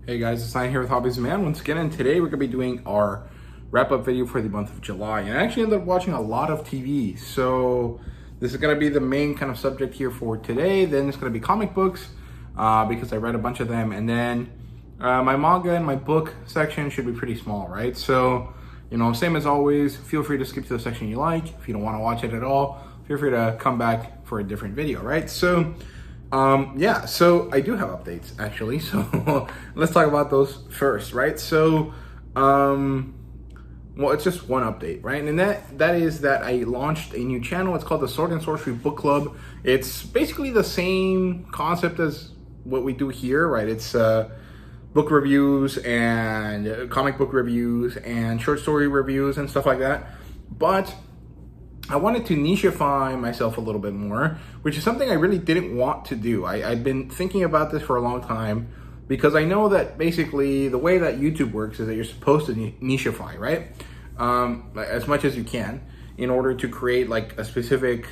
Hey guys, it's Ryan here with HobbiesofaMan once again, and today we're going to be doing our wrap-up video for the month of July. And I actually ended up watching a lot of TV, so this is going to be the main kind of subject here for today. Then it's going to be comic books, because I read a bunch of them, and then my manga and my book section should be pretty small, right? So, you know, same as always, feel free to skip to the section you like. If you don't want to watch it at all, feel free to come back for a different video, right? So, yeah, so I do have updates actually, so let's talk about those first, right? So, well, it's just one update, right? And that is that I launched a new channel. It's called the Sword and Sorcery Book Club. It's basically the same concept as what we do here, right? It's book reviews and comic book reviews and short story reviews and stuff like that, but I wanted to nicheify myself a little bit more, which is something I really didn't want to do. I've been thinking about this for a long time because I know that basically the way that YouTube works is that you're supposed to nicheify, right? As much as you can in order to create like a specific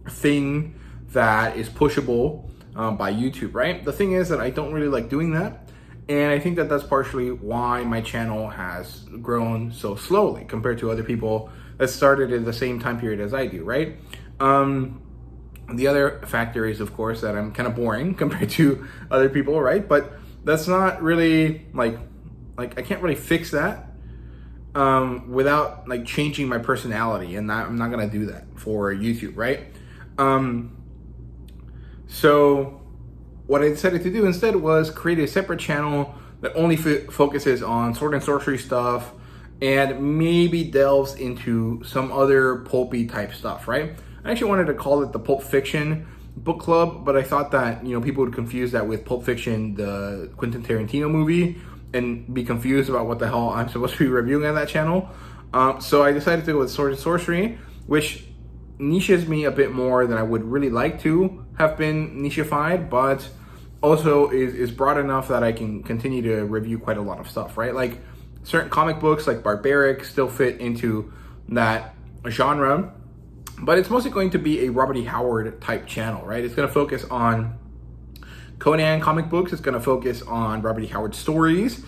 thing that is pushable by YouTube, right? The thing is that I don't really like doing that. And I think that that's partially why my channel has grown so slowly compared to other people that started in the same time period as I do, right? The other factor is, of course, that I'm kind of boring compared to other people, right? But that's not really like I can't really fix that without like changing my personality, and I'm not gonna do that for YouTube, right? So what I decided to do instead was create a separate channel that only focuses on sword and sorcery stuff and maybe delves into some other pulpy type stuff, right? I actually wanted to call it the Pulp Fiction Book Club, but I thought that, you know, people would confuse that with Pulp Fiction, the Quentin Tarantino movie, and be confused about what the hell I'm supposed to be reviewing on that channel. So I decided to go with Sword and Sorcery, which niches me a bit more than I would really like to have been nicheified, but also is broad enough that I can continue to review quite a lot of stuff, right? Like certain comic books like Barbaric still fit into that genre, but it's mostly going to be a Robert E. Howard type channel, right? It's going to focus on Conan comic books. It's going to focus on Robert E. Howard stories.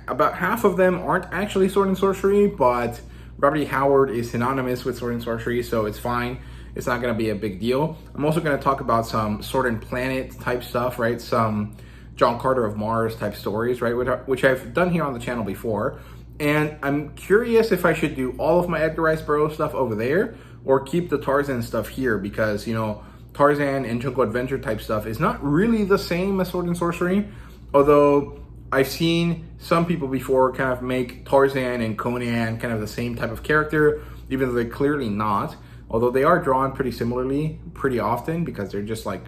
About half of them aren't actually sword and sorcery, but Robert E. Howard is synonymous with sword and sorcery, so it's fine. It's not going to be a big deal. I'm also going to talk about some Sword and Planet type stuff, right? Some John Carter of Mars type stories, right? Which I've done here on the channel before. And I'm curious if I should do all of my Edgar Rice Burroughs stuff over there or keep the Tarzan stuff here, because, you know, Tarzan and Jungle Adventure type stuff is not really the same as Sword and Sorcery. Although I've seen some people before kind of make Tarzan and Conan kind of the same type of character, even though they're clearly not. Although they are drawn pretty similarly pretty often because they're just like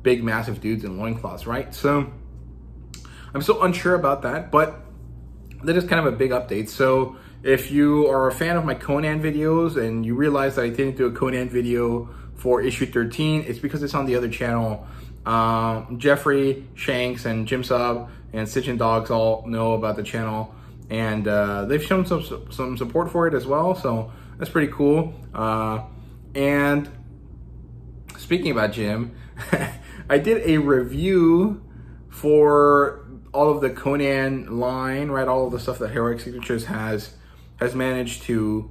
big, massive dudes in loincloths, right? So I'm still unsure about that, but that is kind of a big update. So if you are a fan of my Conan videos and you realize that I didn't do a Conan video for issue 13, it's because it's on the other channel. Jeffrey, Shanks, and Jim Sub, and Stitch and Dogs all know about the channel, and they've shown some support for it as well, so that's pretty cool. And speaking about Jim, I did a review for all of the Conan line, right? All of the stuff that Heroic Signatures has managed to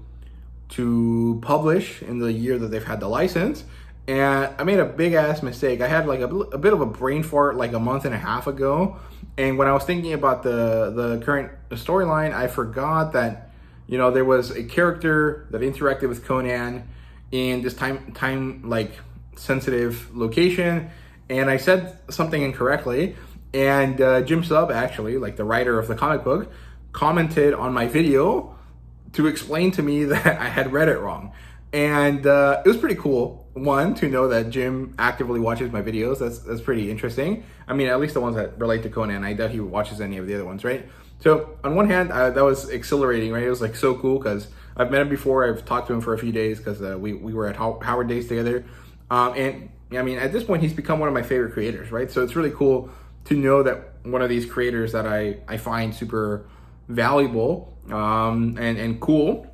publish in the year that they've had the license. And I made a big ass mistake. I had like a bit of a brain fart like a month and a half ago. And when I was thinking about the current storyline, I forgot that, you know, there was a character that interacted with Conan in this time like sensitive location, and I said something incorrectly, and Jim Sub, actually, like the writer of the comic book, commented on my video to explain to me that I had read it wrong. And it was pretty cool, one, to know that Jim actively watches my videos. That's pretty interesting. I mean, at least the ones that relate to Conan. I doubt he watches any of the other ones, right? So on one hand, that was exhilarating, right? It was like so cool because I've met him before. I've talked to him for a few days because we were at Howard Days together. And I mean, at this point, he's become one of my favorite creators, right? So it's really cool to know that one of these creators that I find super valuable and cool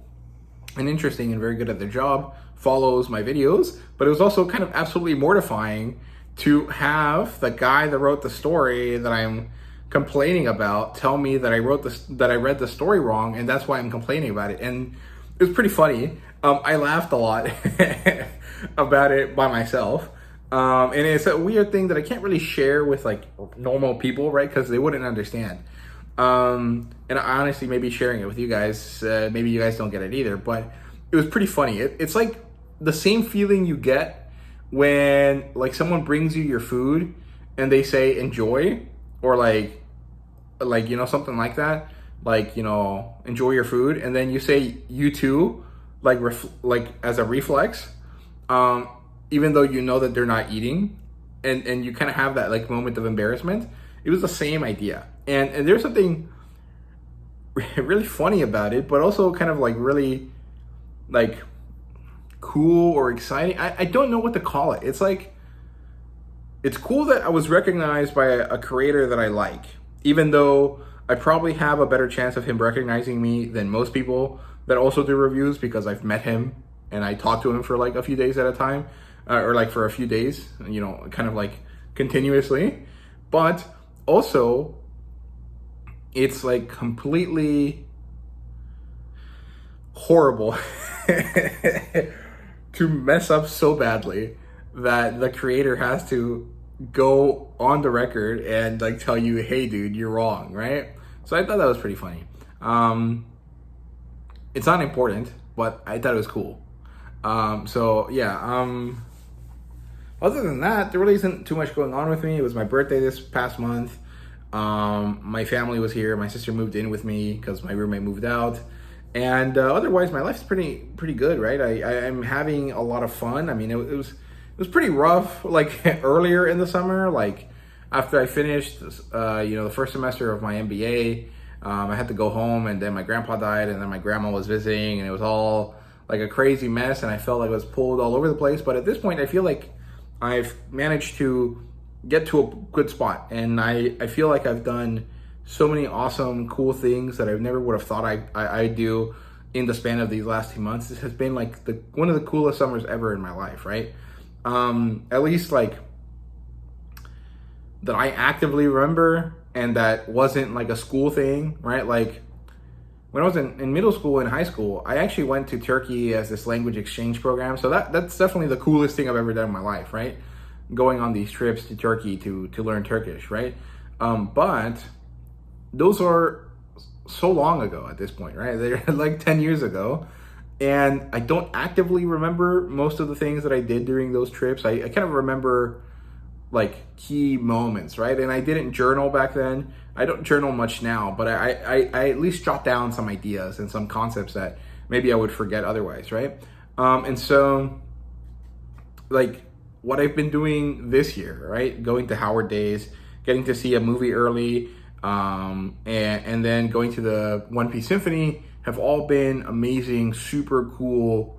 and interesting and very good at their job follows my videos. But it was also kind of absolutely mortifying to have the guy that wrote the story that I'm complaining about tell me that I read the story wrong, and that's why I'm complaining about it. And it was pretty funny. I laughed a lot about it by myself. And it's a weird thing that I can't really share with like normal people, right? Because they wouldn't understand. And I honestly, maybe sharing it with you guys, maybe you guys don't get it either, but it was pretty funny. It's like the same feeling you get when like someone brings you your food and they say enjoy, or like you know, something like that, like, you know, enjoy your food, and then you say you too, like as a reflex, even though you know that they're not eating, and you kind of have that like moment of embarrassment. It was the same idea, and there's something really funny about it, but also kind of like really like cool or exciting. I don't know what to call it. It's like, it's cool that I was recognized by a creator that I like, even though I probably have a better chance of him recognizing me than most people that also do reviews, because I've met him and I talk to him for like a few days at a time, or like for a few days, you know, kind of like continuously. But also, it's like completely horrible to mess up so badly that the creator has to go on the record and like tell you, hey dude, you're wrong, right? So I thought that was pretty funny. It's not important, but I thought it was cool. So yeah, other than that, there really isn't too much going on with me. It was my birthday this past month. My family was here. My sister moved in with me because my roommate moved out. And otherwise, my life's pretty good, right? I'm having a lot of fun. I mean, it was pretty rough, like earlier in the summer, like after I finished, you know, the first semester of my MBA. I had to go home, and then my grandpa died, and then my grandma was visiting, and it was all like a crazy mess, and I felt like I was pulled all over the place. But at this point, I feel like I've managed to get to a good spot, and I feel like I've done so many awesome, cool things that I never would have thought I'd do in the span of these last 2 months. This has been like one of the coolest summers ever in my life, right? At least like that I actively remember, and that wasn't like a school thing, right? Like when I was in middle school and high school, I actually went to Turkey as this language exchange program. So that's definitely the coolest thing I've ever done in my life, right? Going on these trips to Turkey to learn Turkish, right? But those are so long ago at this point, right? They're like 10 years ago. And I don't actively remember most of the things that I did during those trips. I kind of remember like key moments, right? And I didn't journal back then. I don't journal much now, but I at least jot down some ideas and some concepts that maybe I would forget otherwise, right? And so like what I've been doing this year, right? Going to Howard Days, getting to see a movie early, and then going to the One Piece Symphony have all been amazing, super cool,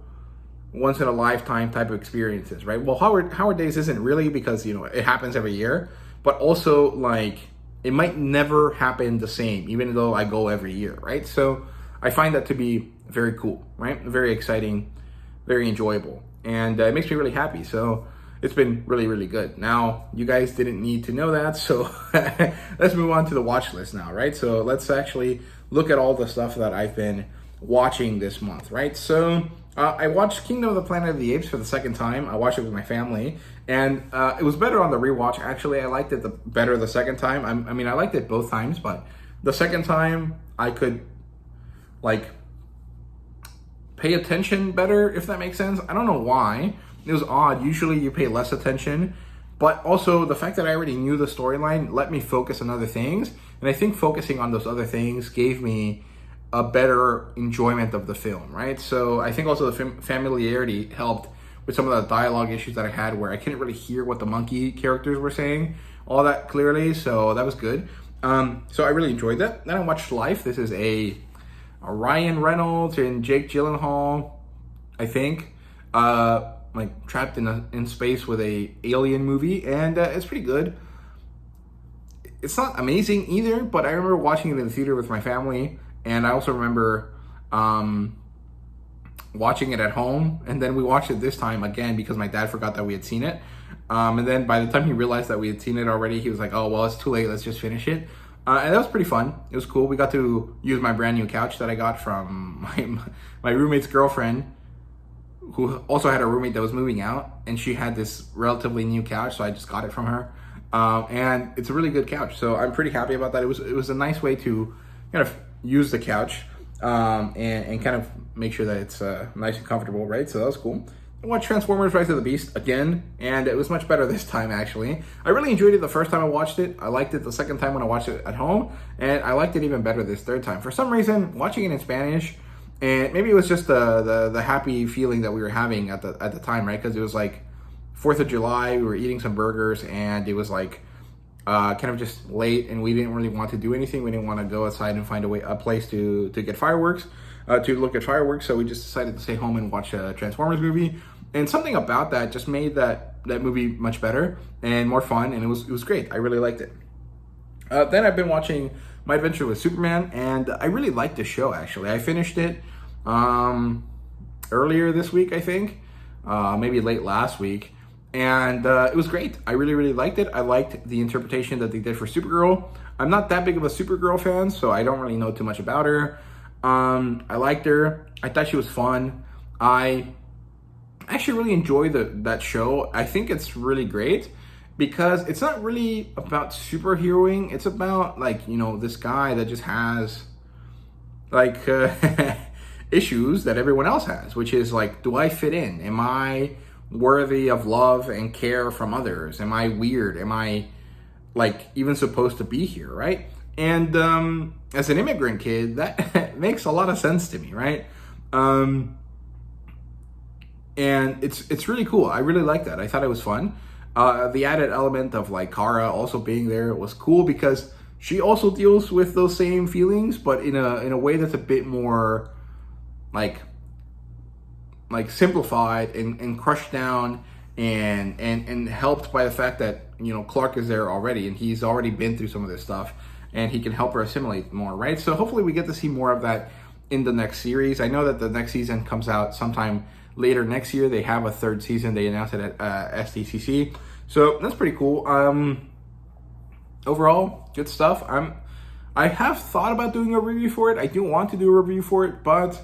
once in a lifetime type of experiences, right? Well, Howard Days isn't really, because, you know, it happens every year, but also like it might never happen the same, even though I go every year, right? So I find that to be very cool, right? Very exciting, very enjoyable, and it makes me really happy. So it's been really, really good. Now, you guys didn't need to know that, so let's move on to the watch list now, right? So let's actually look at all the stuff that I've been watching this month, right? So I watched Kingdom of the Planet of the Apes for the second time. I watched it with my family, and it was better on the rewatch. Actually, I liked it better the second time. I mean, I liked it both times, but the second time I could like pay attention better, if that makes sense. I don't know why. It was odd. Usually you pay less attention, but also the fact that I already knew the storyline let me focus on other things. And I think focusing on those other things gave me a better enjoyment of the film, right? So I think also the familiarity helped with some of the dialogue issues that I had, where I couldn't really hear what the monkey characters were saying all that clearly. So that was good. So I really enjoyed that. Then I watched Life. This is a Ryan Reynolds and Jake Gyllenhaal, I think, like trapped in space with a alien movie, and it's pretty good. It's not amazing either, but I remember watching it in the theater with my family, and I also remember watching it at home, and then we watched it this time again because my dad forgot that we had seen it, and then by the time he realized that we had seen it already, he was like, oh well, it's too late, let's just finish it. And that was pretty fun. It was cool. We got to use my brand new couch that I got from my roommate's girlfriend, who also had a roommate that was moving out, and she had this relatively new couch, so I just got it from her. And it's a really good couch, so I'm pretty happy about that. It was a nice way to kind of use the couch and kind of make sure that it's nice and comfortable, right? So that was cool. I watched Transformers Rise of the Beast again, and it was much better this time, actually. I really enjoyed it the first time I watched it. I liked it the second time when I watched it at home, and I liked it even better this third time. For some reason, watching it in Spanish, and maybe it was just the happy feeling that we were having at the time, right? Because it was like 4th of July, we were eating some burgers, and it was like kind of just late, and we didn't really want to do anything. We didn't want to go outside and find a place to get fireworks, to look at fireworks. So we just decided to stay home and watch a Transformers movie. And something about that just made that movie much better and more fun, and it was great. I really liked it. Then I've been watching My Adventure with Superman, and I really liked the show, actually. I finished it earlier this week, I think, maybe late last week, and it was great. I really, really liked it. I liked the interpretation that they did for Supergirl. I'm not that big of a Supergirl fan, so I don't really know too much about her. I liked her. I thought she was fun. I actually really enjoy that show. I think it's really great because it's not really about superheroing. It's about, like, you know, this guy that just has like issues that everyone else has, which is like, do I fit in? Am I worthy of love and care from others? Am I weird? Am I like even supposed to be here, right? And as an immigrant kid, that makes a lot of sense to me, right? And it's really cool. I really like that. I thought it was fun. The added element of like Kara also being there was cool because she also deals with those same feelings, but in a way that's a bit more like simplified and crushed down and helped by the fact that, you know, Clark is there already and he's already been through some of this stuff and he can help her assimilate more, right? So hopefully we get to see more of that in the next series. I know that the next season comes out sometime later next year. They have a third season. They announced it at SDCC. So that's pretty cool. Overall, good stuff. I have thought about doing a review for it. I do want to do a review for it, but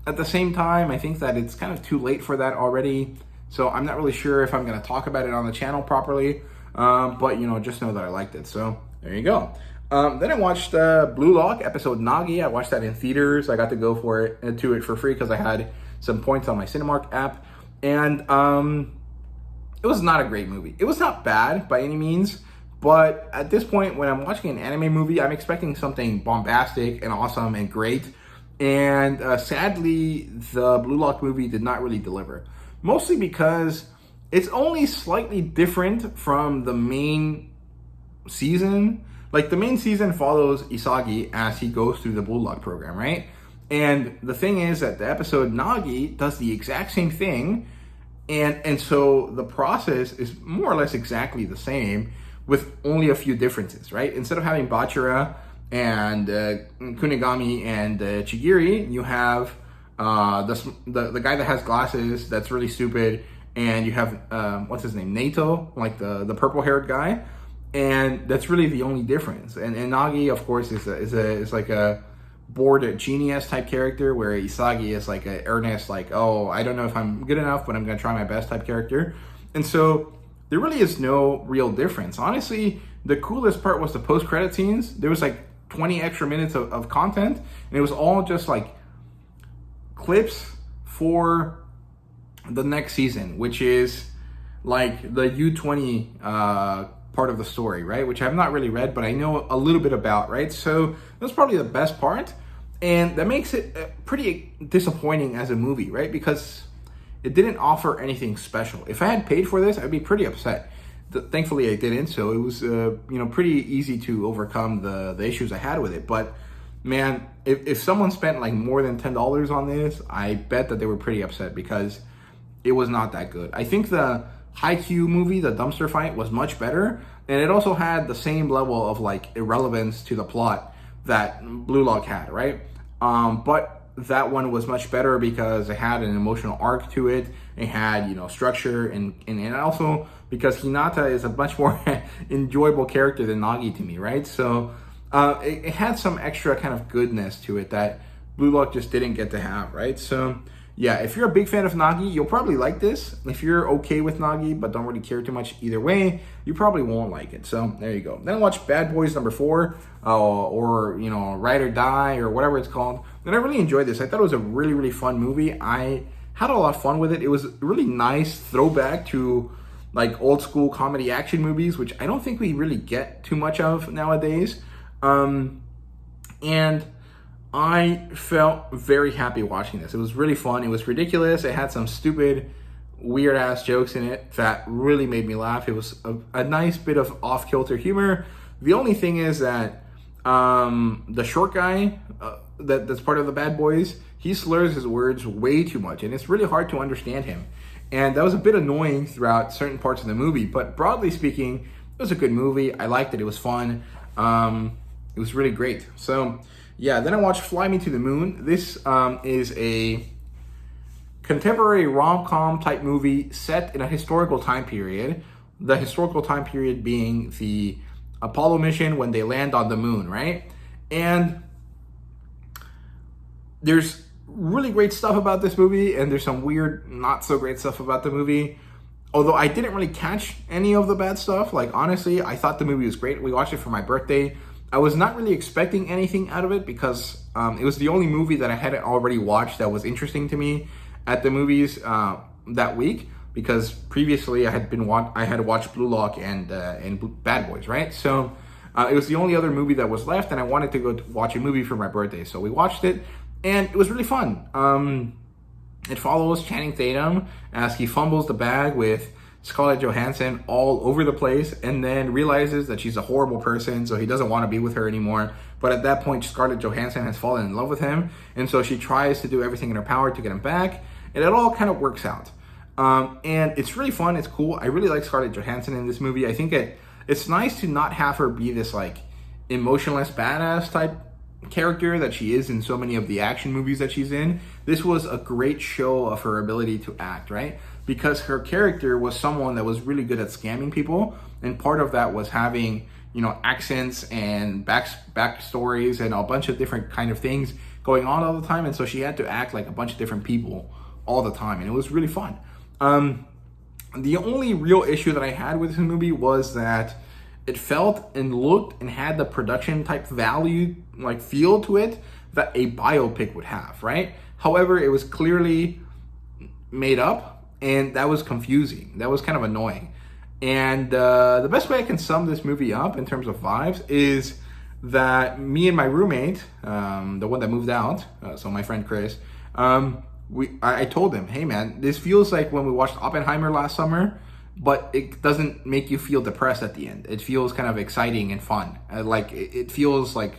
at the same time, I think that it's kind of too late for that already. So I'm not really sure if I'm going to talk about it on the channel properly. But, you know, just know that I liked it. So there you go. Then I watched Blue Lock episode Nagi. I watched that in theaters. I got to go for it for free because I had some points on my Cinemark app, and it was not a great movie. It was not bad by any means, but at this point, when I'm watching an anime movie, I'm expecting something bombastic and awesome and great, and sadly, the Blue Lock movie did not really deliver, mostly because it's only slightly different from the main season. Like, the main season follows Isagi as he goes through the Blue Lock program, right? And the thing is that the episode Nagi does the exact same thing, and so the process is more or less exactly the same with only a few differences, right? Instead of having Bachira and Kunigami and Chigiri, you have the guy that has glasses that's really stupid, and you have what's his name, Nato, like the purple-haired guy, and that's really the only difference. And Nagi, of course, is like a bored genius type character, where Isagi is like a earnest, like, oh, I don't know if I'm good enough, but I'm gonna try my best type character. And so there really is no real difference. Honestly, the coolest part was the post-credit scenes. There was like 20 extra minutes of content, and it was all just like clips for the next season, which is like the U20 part of the story, right? Which I've not really read, but I know a little bit about, right? So that's probably the best part, and that makes it pretty disappointing as a movie, right? Because it didn't offer anything special. If I had paid for this, I'd be pretty upset. Thankfully, I didn't, so it was pretty easy to overcome the issues I had with it. But man, if someone spent like more than $10 on this, I bet that they were pretty upset because it was not that good. I think the Haikyuu movie, the dumpster fight, was much better, and it also had the same level of like irrelevance to the plot that Blue Lock had, right? But that one was much better because it had an emotional arc to it. It had, structure, and also because Hinata is a much more enjoyable character than Nagi to me, right? So it had some extra kind of goodness to it that Blue Lock just didn't get to have, right? So yeah, if you're a big fan of Nagi, you'll probably like this. If you're okay with Nagi but don't really care too much either way, you probably won't like it. So there you go. Then I watched Bad Boys #4, or Ride or Die, or whatever it's called. And I really enjoyed this. I thought it was a really, really fun movie. I had a lot of fun with it. It was a really nice throwback to like old school comedy action movies, which I don't think we really get too much of nowadays. And I felt very happy watching this. It was really fun. It was ridiculous. It had some stupid, weird ass jokes in it that really made me laugh. It was a nice bit of off-kilter humor. The only thing is that the short guy that's part of the Bad Boys, he slurs his words way too much, and it's really hard to understand him. And that was a bit annoying throughout certain parts of the movie. But broadly speaking, it was a good movie. I liked it. It was fun. It was really great. So yeah, then I watched Fly Me to the Moon. This is a contemporary rom-com type movie set in a historical time period. The historical time period being the Apollo mission when they land on the moon, right? And there's really great stuff about this movie, and there's some weird, not so great stuff about the movie. Although I didn't really catch any of the bad stuff. Like, honestly, I thought the movie was great. We watched it for my birthday. I was not really expecting anything out of it because it was the only movie that I hadn't already watched that was interesting to me at the movies that week. Because previously I had watched Blue Lock and Bad Boys, right? So it was the only other movie that was left, and I wanted to go watch a movie for my birthday. So we watched it, and it was really fun. It follows Channing Tatum as he fumbles the bag with Scarlett Johansson all over the place, and then realizes that she's a horrible person, so he doesn't want to be with her anymore. But at that point, Scarlett Johansson has fallen in love with him, and so she tries to do everything in her power to get him back, and it all kind of works out. And it's really fun. It's cool. I really like Scarlett Johansson in this movie. I think it's nice to not have her be this like emotionless badass type character that she is in so many of the action movies that she's in. This was a great show of her ability to act, right? Because her character was someone that was really good at scamming people, and part of that was having, accents and backstories and a bunch of different kind of things going on all the time, and so she had to act like a bunch of different people all the time, and it was really fun. The only real issue that I had with this movie was that it felt and looked and had the production type value, like feel to it, that a biopic would have, right? However, it was clearly made up, and that was confusing. That was kind of annoying. And the best way I can sum this movie up in terms of vibes is that me and my roommate, the one that moved out, so my friend Chris, I told him, hey man, this feels like when we watched Oppenheimer last summer, but it doesn't make you feel depressed at the end. It feels kind of exciting and fun. It feels like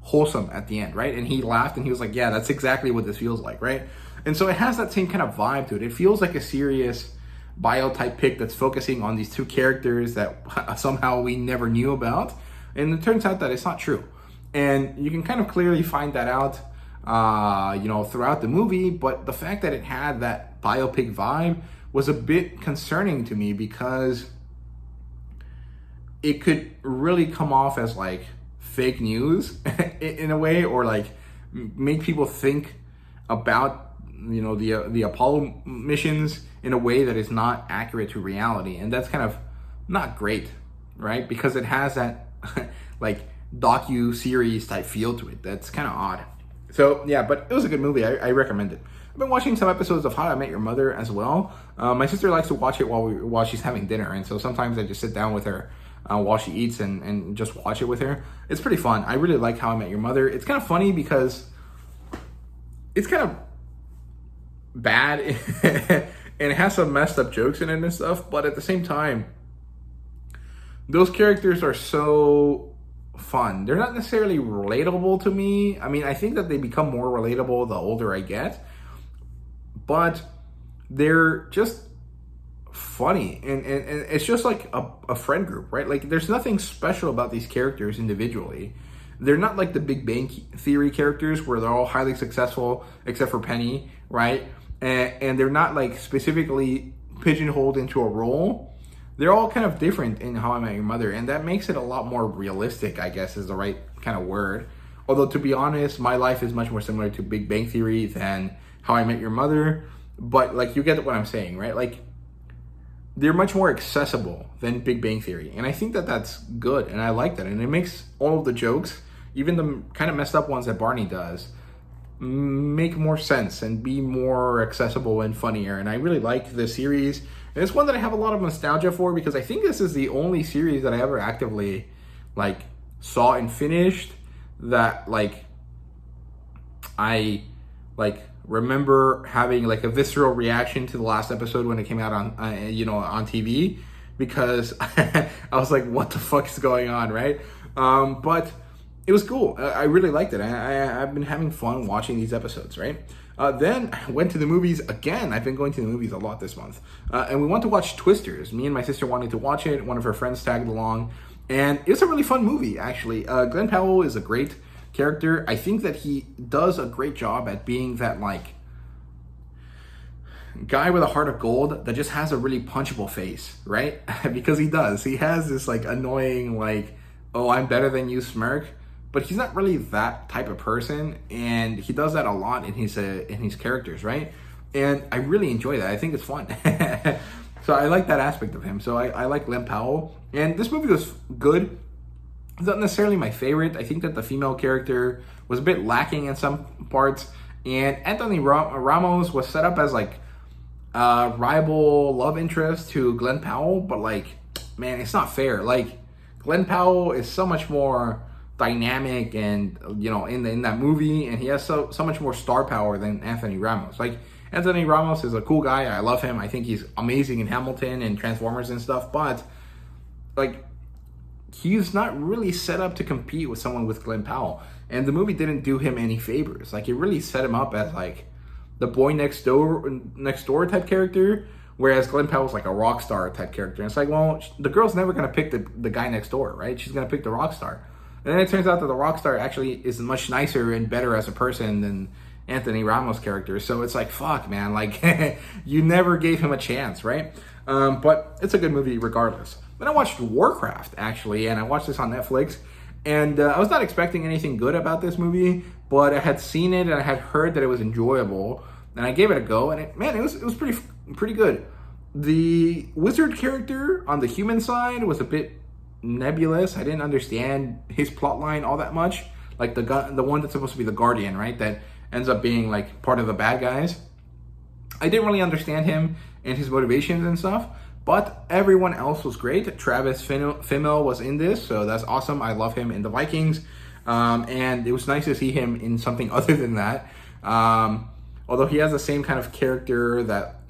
wholesome at the end, right? And he laughed and he was like, yeah, that's exactly what this feels like, right? And so it has that same kind of vibe to it. It feels like a serious bio-type pick that's focusing on these two characters that somehow we never knew about. And it turns out that it's not true. And you can kind of clearly find that out, throughout the movie. But the fact that it had that biopic vibe was a bit concerning to me, because it could really come off as like fake news in a way, or like make people think about the Apollo missions in a way that is not accurate to reality. And that's kind of not great, right? Because it has that like docu-series type feel to it. That's kind of odd. So yeah, but it was a good movie. I recommend it. I've been watching some episodes of How I Met Your Mother as well. My sister likes to watch it while she's having dinner, and so sometimes I just sit down with her while she eats and just watch it with her. It's pretty fun. I really like How I Met Your Mother. It's kind of funny because it's kind of bad and it has some messed up jokes in it and stuff, but at the same time, those characters are so fun. They're not necessarily relatable to me. I mean, I think that they become more relatable the older I get, but they're just funny, and it's just like a friend group, right? Like, there's nothing special about these characters individually. They're not like the Big Bang Theory characters where they're all highly successful except for Penny, right? And they're not like specifically pigeonholed into a role. They're all kind of different in How I Met Your Mother, and that makes it a lot more realistic, I guess is the right kind of word. Although, to be honest, my life is much more similar to Big Bang Theory than How I Met Your Mother. But, like, you get what I'm saying, right? Like, they're much more accessible than Big Bang Theory. And I think that that's good, and I like that. And it makes all of the jokes, even the kind of messed up ones that Barney does, make more sense and be more accessible and funnier. And I really like this series. And it's one that I have a lot of nostalgia for, because I think this is the only series that I ever actively, like, saw and finished that, like, I, like, remember having, like, a visceral reaction to the last episode when it came out on on TV, because I was like, what the fuck is going on, right? But it was cool. I really liked it. I've been having fun watching these episodes, right? Then I went to the movies again. I've been going to the movies a lot this month. And we went to watch Twisters. Me and my sister wanted to watch it. One of her friends tagged along. And it's a really fun movie, actually. Glenn Powell is a great character. I think that he does a great job at being that, like, guy with a heart of gold that just has a really punchable face, right? Because he does. He has this, like, annoying, like, oh, I'm better than you smirk. But he's not really that type of person, and he does that a lot in his characters, right? And I really enjoy that. I think it's fun. So I like that aspect of him. So I like Glenn Powell. And this movie was good. It's not necessarily my favorite. I think that the female character was a bit lacking in some parts. And Anthony Ramos was set up as, like, a rival love interest to Glenn Powell. But, like, man, it's not fair. Like, Glenn Powell is so much more dynamic and, in that movie. And he has so much more star power than Anthony Ramos. Like, Anthony Ramos is a cool guy. I love him. I think he's amazing in Hamilton and Transformers and stuff. But, like, he's not really set up to compete with someone with Glenn Powell. And the movie didn't do him any favors. Like, it really set him up as, like, the boy next door type character, whereas Glenn Powell's like a rock star type character. And it's like, well, the girl's never going to pick the guy next door, right? She's going to pick the rock star. And then it turns out that the rock star actually is much nicer and better as a person than Anthony Ramos' character. So it's like, fuck, man. Like, you never gave him a chance, right? But it's a good movie regardless. Then I watched Warcraft, actually, and I watched this on Netflix. And I was not expecting anything good about this movie, but I had seen it and I had heard that it was enjoyable. And I gave it a go, and it was pretty good. The wizard character on the human side was a bit nebulous. I didn't understand his plotline all that much. Like the one that's supposed to be the Guardian, right? That ends up being, like, part of the bad guys. I didn't really understand him and his motivations and stuff, but everyone else was great. Travis Fimmel was in this, so that's awesome. I love him in the Vikings, and it was nice to see him in something other than that. Although he has the same kind of character that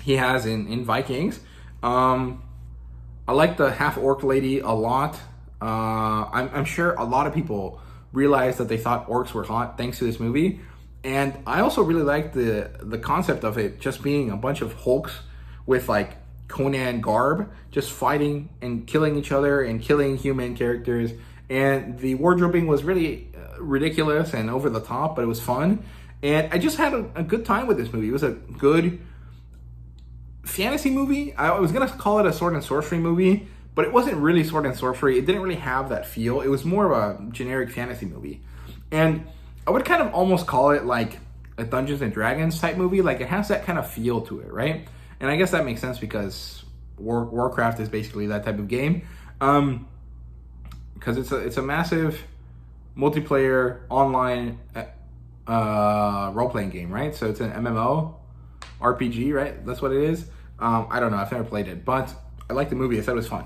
he has in Vikings. I like the half-orc lady a lot. I'm sure a lot of people realized that they thought orcs were hot thanks to this movie. And I also really like the concept of it just being a bunch of Hulks with, like, Conan garb, just fighting and killing each other and killing human characters. And the wardrobing was really ridiculous and over the top, but it was fun. And I just had a good time with this movie. It was a good fantasy movie. I was going to call it a sword and sorcery movie, but it wasn't really sword and sorcery. It didn't really have that feel. It was more of a generic fantasy movie. And I would kind of almost call it like a Dungeons and Dragons type movie. Like, it has that kind of feel to it, right? And I guess that makes sense because Warcraft is basically that type of game. Because it's a massive multiplayer online role-playing game, right? So it's an MMO RPG, right? That's what it is. I don't know. I've never played it, but I liked the movie. I thought it was fun.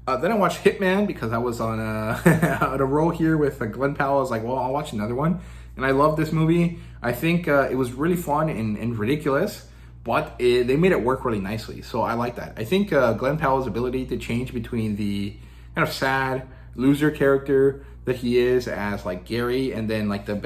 Then I watched Hitman because I was on a roll here with Glenn Powell. I was like, well, I'll watch another one. And I love this movie. I think it was really fun and ridiculous, but they made it work really nicely. So I like that. I think Glenn Powell's ability to change between the kind of sad loser character that he is as, like, Gary, and then, like, the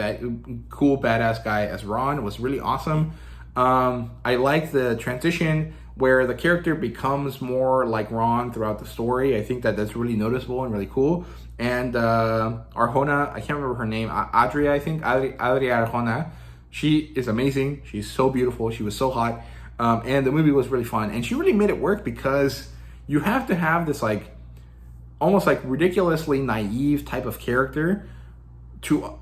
cool badass guy as Ron was really awesome. I like the transition where the character becomes more like Ron throughout the story. I think that's really noticeable and really cool. And Arjona, I can't remember her name, Adria Arjona, she is amazing. She's so beautiful. She was so hot. And the movie was really fun. And she really made it work because you have to have this, like, almost like ridiculously naive type of character to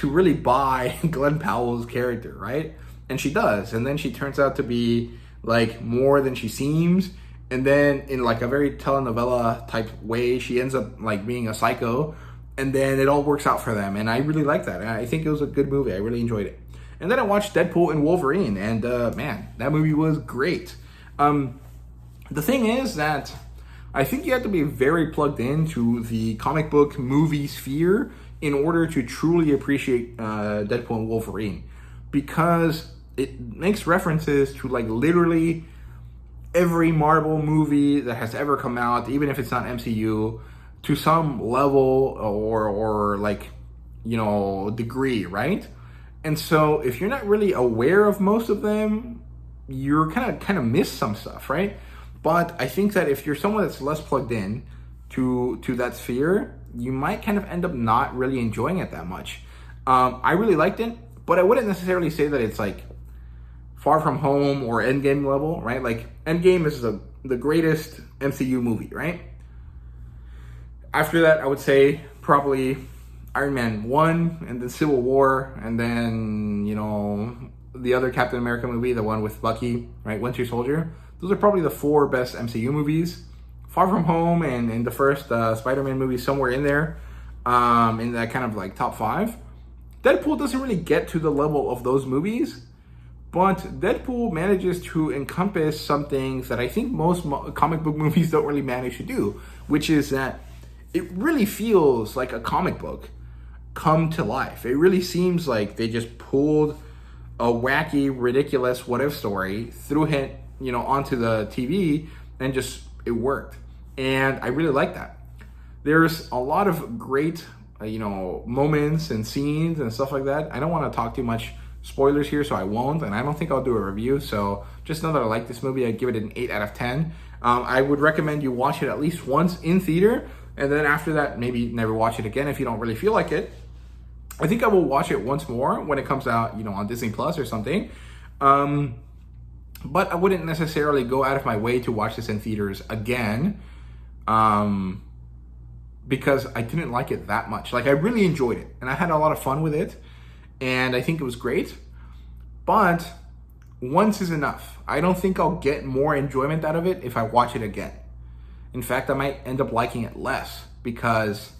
really buy Glenn Powell's character, right? And she does, and then she turns out to be like more than she seems, and then in like a very telenovela type way, she ends up like being a psycho, and then it all works out for them, and I really like that. I think it was a good movie. I really enjoyed it. And then I watched Deadpool and Wolverine, and man, that movie was great. The thing is that I think you have to be very plugged into the comic book movie sphere in order to truly appreciate Deadpool and Wolverine, because it makes references to like literally every Marvel movie that has ever come out, even if it's not MCU, to some level or like, you know, degree, right? And so if you're not really aware of most of them, you're kind of miss some stuff, right? But I think that if you're someone that's less plugged in to that sphere, you might kind of end up not really enjoying it that much. I really liked it, but I wouldn't necessarily say that it's like Far From Home or Endgame level, right? Like Endgame is the greatest MCU movie, right? After that, I would say probably Iron Man 1 and then Civil War, and then, you know, the other Captain America movie, the one with Bucky, right? Winter Soldier. Those are probably the 4 best MCU movies. Far From Home and the first Spider-Man movie somewhere in there, in that kind of like top 5. Deadpool doesn't really get to the level of those movies, but Deadpool manages to encompass some things that I think most comic book movies don't really manage to do, which is that it really feels like a comic book come to life. It really seems like they just pulled a wacky, ridiculous what-if story, threw it, you know, onto the TV, and just it worked. And I really like that. There's a lot of great, you know, moments and scenes and stuff like that. I don't want to talk too much spoilers here, so I won't, and I don't think I'll do a review. So just know that I like this movie. I give it an 8 out of 10. I would recommend you watch it at least once in theater, and then after that, maybe never watch it again if you don't really feel like it. I think I will watch it once more when it comes out, you know, on Disney Plus or something. But I wouldn't necessarily go out of my way to watch this in theaters again, because I didn't like it that much. Like, I really enjoyed it, and I had a lot of fun with it, and I think it was great. But once is enough. I don't think I'll get more enjoyment out of it if I watch it again. In fact, I might end up liking it less, because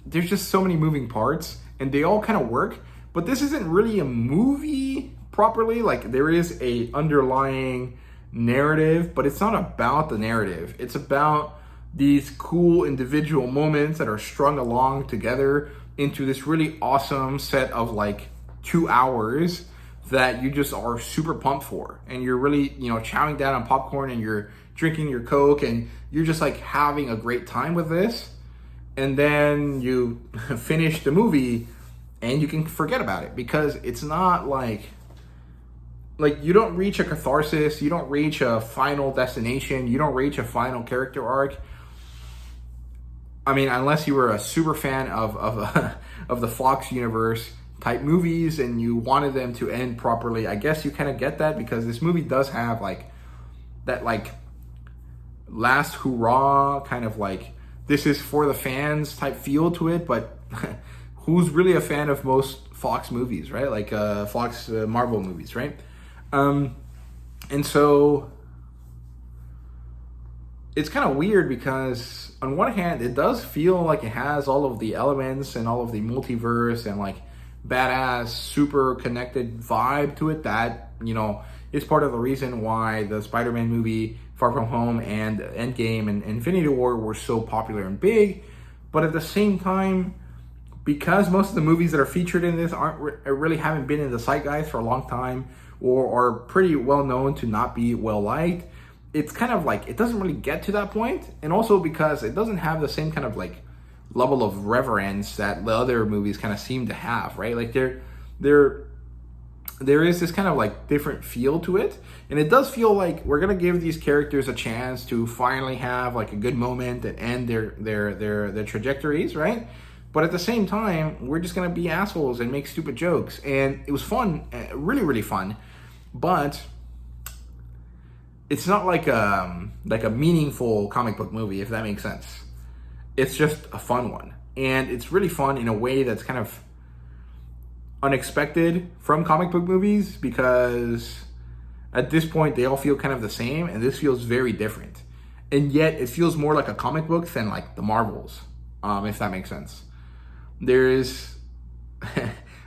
there's just so many moving parts, and they all kind of work. But this isn't really a movie properly. Like, there is a underlying narrative, but it's not about the narrative. It's about these cool individual moments that are strung along together into this really awesome set of like 2 hours that you just are super pumped for. And you're really, you know, chowing down on popcorn, and you're drinking your Coke, and you're just like having a great time with this. And then you finish the movie and you can forget about it, because it's not like you don't reach a catharsis, you don't reach a final destination, you don't reach a final character arc. I mean, unless you were a super fan of the Fox universe type movies and you wanted them to end properly, I guess you kind of get that, because this movie does have like that like last hurrah kind of like this is for the fans type feel to it. But who's really a fan of most Fox movies, right? Like Fox Marvel movies, right? And so it's kind of weird, because on one hand, it does feel like it has all of the elements and all of the multiverse and like badass, super connected vibe to it that, you know, is part of the reason why the Spider-Man movie, Far From Home, and Endgame and Infinity War were so popular and big. But at the same time, because most of the movies that are featured in this really haven't been in the zeitgeist for a long time, or are pretty well known to not be well liked, it's kind of like it doesn't really get to that point. And also because it doesn't have the same kind of like level of reverence that the other movies kind of seem to have, right? Like there is this kind of like different feel to it, and it does feel like we're gonna give these characters a chance to finally have like a good moment and end their trajectories, right? But at the same time, we're just gonna be assholes and make stupid jokes. And it was fun, really, really fun, but it's not like a meaningful comic book movie, if that makes sense. it's just a fun one. And it's really fun in a way that's kind of unexpected from comic book movies, because at this point they all feel kind of the same, and this feels very different. And yet it feels more like a comic book than like the Marvels, if that makes sense. There's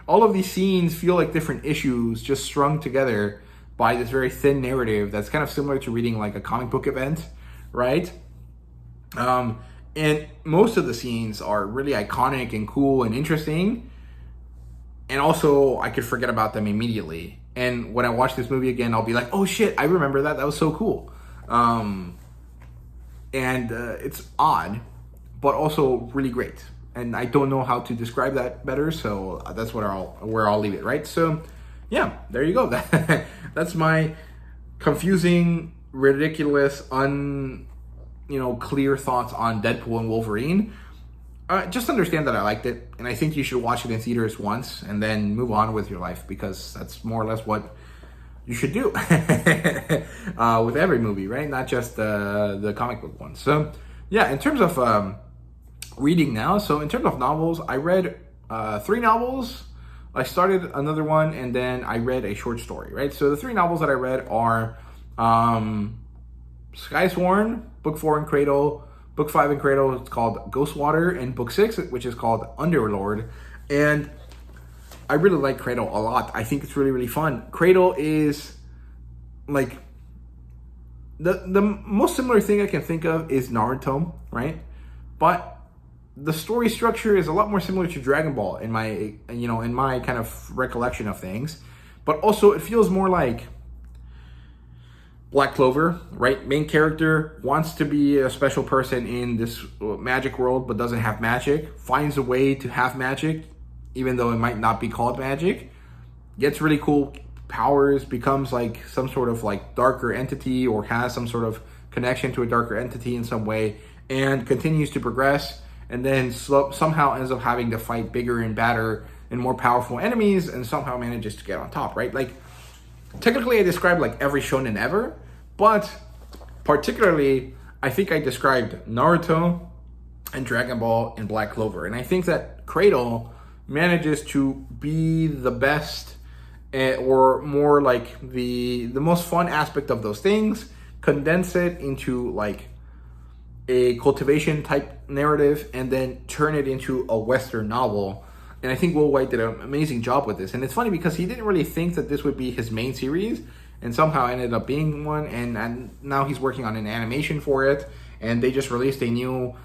all of these scenes feel like different issues just strung together by this very thin narrative that's kind of similar to reading like a comic book event, right? And most of the scenes are really iconic and cool and interesting. And also, I could forget about them immediately. And when I watch this movie again, I'll be like, oh shit, I remember that. That was so cool. It's odd, but also really great. And I don't know how to describe that better, so that's where I'll leave it, right? So, yeah, there you go. That's my confusing, ridiculous, clear thoughts on Deadpool and Wolverine. Just understand that I liked it, and I think you should watch it in theaters once and then move on with your life, because that's more or less what you should do with every movie, right? Not just the comic book ones. So, yeah, in terms of reading now, so in terms of novels, I read 3 novels. I started another one, and then I read a short story, right? So the 3 novels that I read are Skysworn, Book 4 in Cradle, Book 5 in Cradle, it's called Ghostwater, and Book 6, which is called Underlord. And I really like Cradle a lot. I think it's really, really fun. Cradle is like the most similar thing I can think of is Naruto, right? But the story structure is a lot more similar to Dragon Ball in my kind of recollection of things. But also it feels more like Black Clover, right? Main character wants to be a special person in this magic world, but doesn't have magic. Finds a way to have magic, even though it might not be called magic. Gets really cool powers, becomes like some sort of like darker entity, or has some sort of connection to a darker entity in some way, and continues to progress, and then somehow ends up having to fight bigger and badder and more powerful enemies, and somehow manages to get on top, right? Like, technically I described like every shonen ever, but particularly I think I described Naruto and Dragon Ball and Black Clover. And I think that Cradle manages to be the best, or more like the most fun aspect of those things, condense it into like a cultivation type narrative, and then turn it into a Western novel. And I think Will White did an amazing job with this. And it's funny because he didn't really think that this would be his main series, and somehow ended up being one. And now he's working on an animation for it, and they just released a new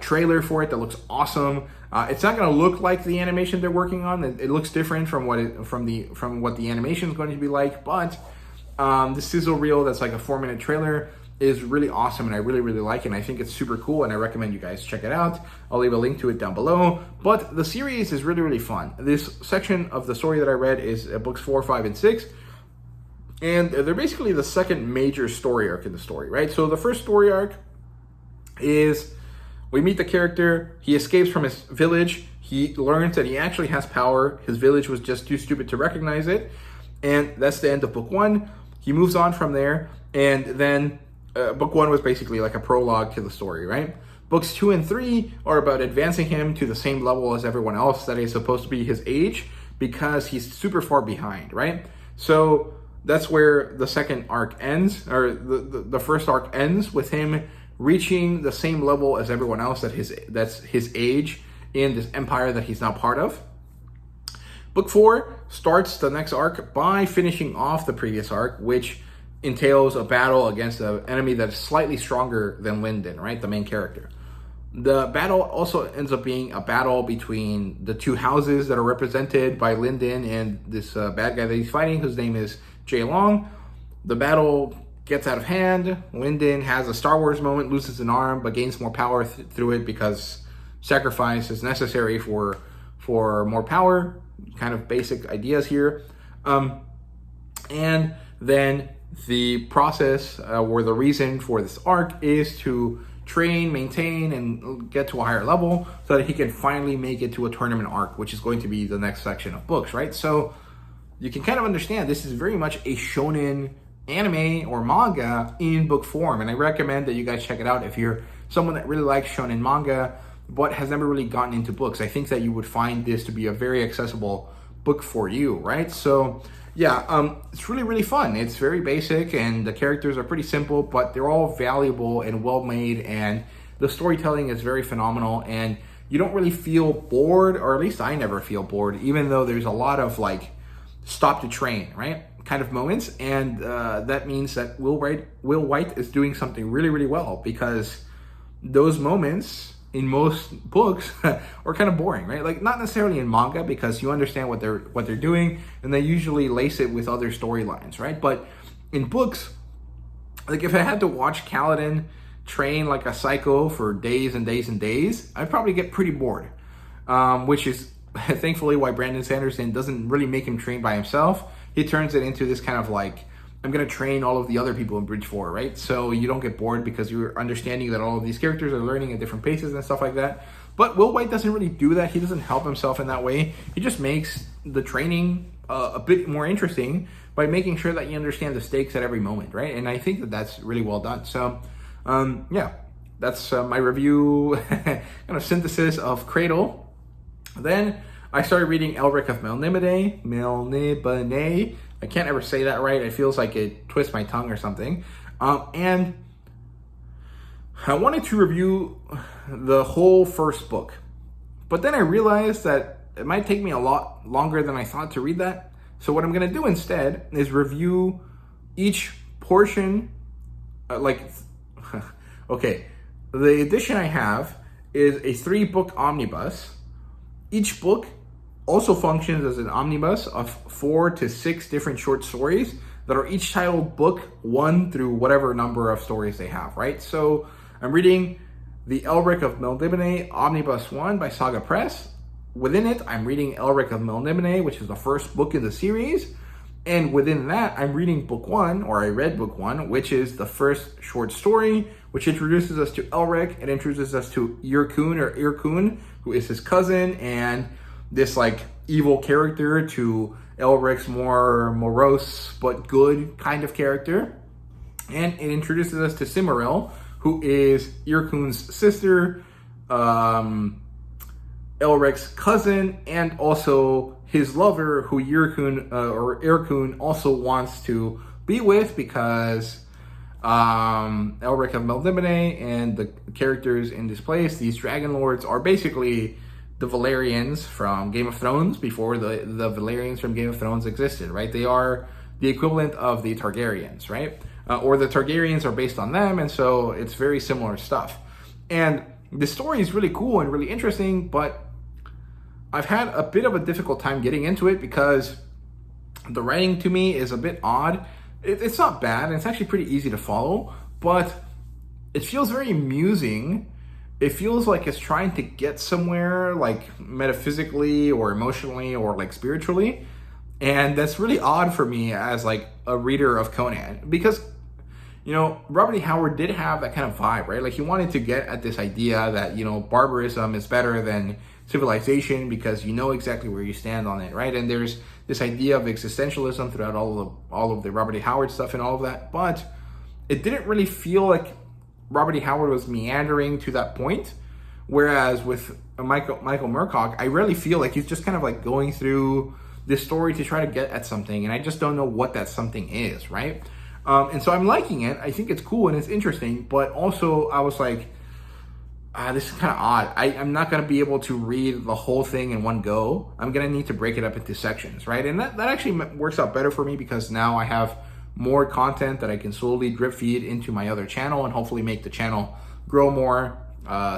trailer for it that looks awesome. It's not going to look like the animation they're working on. It looks different from what the animation is going to be like. But the sizzle reel that's like a 4-minute trailer is really awesome, and I really, really like it, and I think it's super cool, and I recommend you guys check it out. I'll leave a link to it down below. But the series is really, really fun. This section of the story that I read is books 4, 5, and 6, and they're basically the second major story arc in the story, right? So the first story arc is we meet the character, he escapes from his village, he learns that he actually has power, his village was just too stupid to recognize it, and that's the end of book 1. He moves on from there, and then book 1 was basically like a prologue to the story, right? Books 2 and 3 are about advancing him to the same level as everyone else that is supposed to be his age, because he's super far behind, right? So that's where the second arc ends, or the first arc ends with him reaching the same level as everyone else that's his age in this empire that he's now part of. Book 4 starts the next arc by finishing off the previous arc, which entails a battle against an enemy that is slightly stronger than Linden, right? The main character. The battle also ends up being a battle between the 2 houses that are represented by Linden and this bad guy that he's fighting, whose name is Jay Long. The battle gets out of hand. Linden has a Star Wars moment, loses an arm, but gains more power through it because sacrifice is necessary for more power. Kind of basic ideas here. And then the process or the reason for this arc is to train, maintain, and get to a higher level so that he can finally make it to a tournament arc, which is going to be the next section of books, right? So you can kind of understand this is very much a shonen anime or manga in book form, and I recommend that you guys check it out if you're someone that really likes shonen manga. but has never really gotten into books, I think that you would find this to be a very accessible book for you, right? So yeah, it's really, really fun. It's very basic, and the characters are pretty simple, but they're all valuable and well made, and the storytelling is very phenomenal, and you don't really feel bored, or at least I never feel bored, even though there's a lot of like stop to train, right, kind of moments, and that means that Will White is doing something really, really well, because those moments in most books are kind of boring, right? Like, not necessarily in manga, because you understand what they're doing, and they usually lace it with other storylines, right? But in books, like if I had to watch Kaladin train like a psycho for days and days and days, I'd probably get pretty bored, which is thankfully why Brandon Sanderson doesn't really make him train by himself. He turns it into this kind of like, I'm going to train all of the other people in Bridge 4, right? So you don't get bored because you're understanding that all of these characters are learning at different paces and stuff like that. But Will White doesn't really do that. He doesn't help himself in that way. He just makes the training a bit more interesting by making sure that you understand the stakes at every moment, right? And I think that that's really well done. So, yeah, that's my review, kind of synthesis of Cradle. Then I started reading Elric of Melniboné. I can't ever say that right. It feels like it twists my tongue or something. And I wanted to review the whole first book. But then I realized that it might take me a lot longer than I thought to read that. So what I'm going to do instead is review each portion, okay, the edition I have is a 3-book omnibus. Each book also functions as an omnibus of 4 to 6 different short stories that are each titled book 1 through whatever number of stories they have, right? So I'm reading the Elric of Melniboné Omnibus 1 by Saga Press. Within it, I'm reading Elric of Melniboné, which is the first book in the series. And within that, I'm reading book 1, or I read book 1, which is the first short story, which introduces us to Elric. It introduces us to Irkun, who is his cousin, and this like evil character to Elric's more morose but good kind of character. And it introduces us to Cimmerel, who is Irkun's sister, Elric's cousin, and also his lover, who Irkun also wants to be with, because Elric of Melniboné and the characters in this place, these dragon lords, are basically the Valyrians from Game of Thrones before the Valyrians from Game of Thrones existed, right? They are the equivalent of the Targaryens, right? Or the Targaryens are based on them, and so it's very similar stuff. And the story is really cool and really interesting, but I've had a bit of a difficult time getting into it because the writing to me is a bit odd. It's not bad, and it's actually pretty easy to follow, but it feels very amusing. It feels like it's trying to get somewhere, like metaphysically or emotionally or like spiritually. And that's really odd for me as like a reader of Conan, because, you know, Robert E. Howard did have that kind of vibe, right? Like he wanted to get at this idea that, you know, barbarism is better than civilization because you know exactly where you stand on it, right? And there's this idea of existentialism throughout all of the Robert E. Howard stuff and all of that, but it didn't really feel like Robert E. Howard was meandering to that point, whereas with Michael Moorcock, I really feel like he's just kind of like going through this story to try to get at something, and I just don't know what that something is, right? And so I'm liking it. I think it's cool and it's interesting, but also I was like, this is kind of odd. I'm not going to be able to read the whole thing in one go. I'm going to need to break it up into sections, right? And that actually works out better for me because now I have more content that I can slowly drip feed into my other channel and hopefully make the channel grow more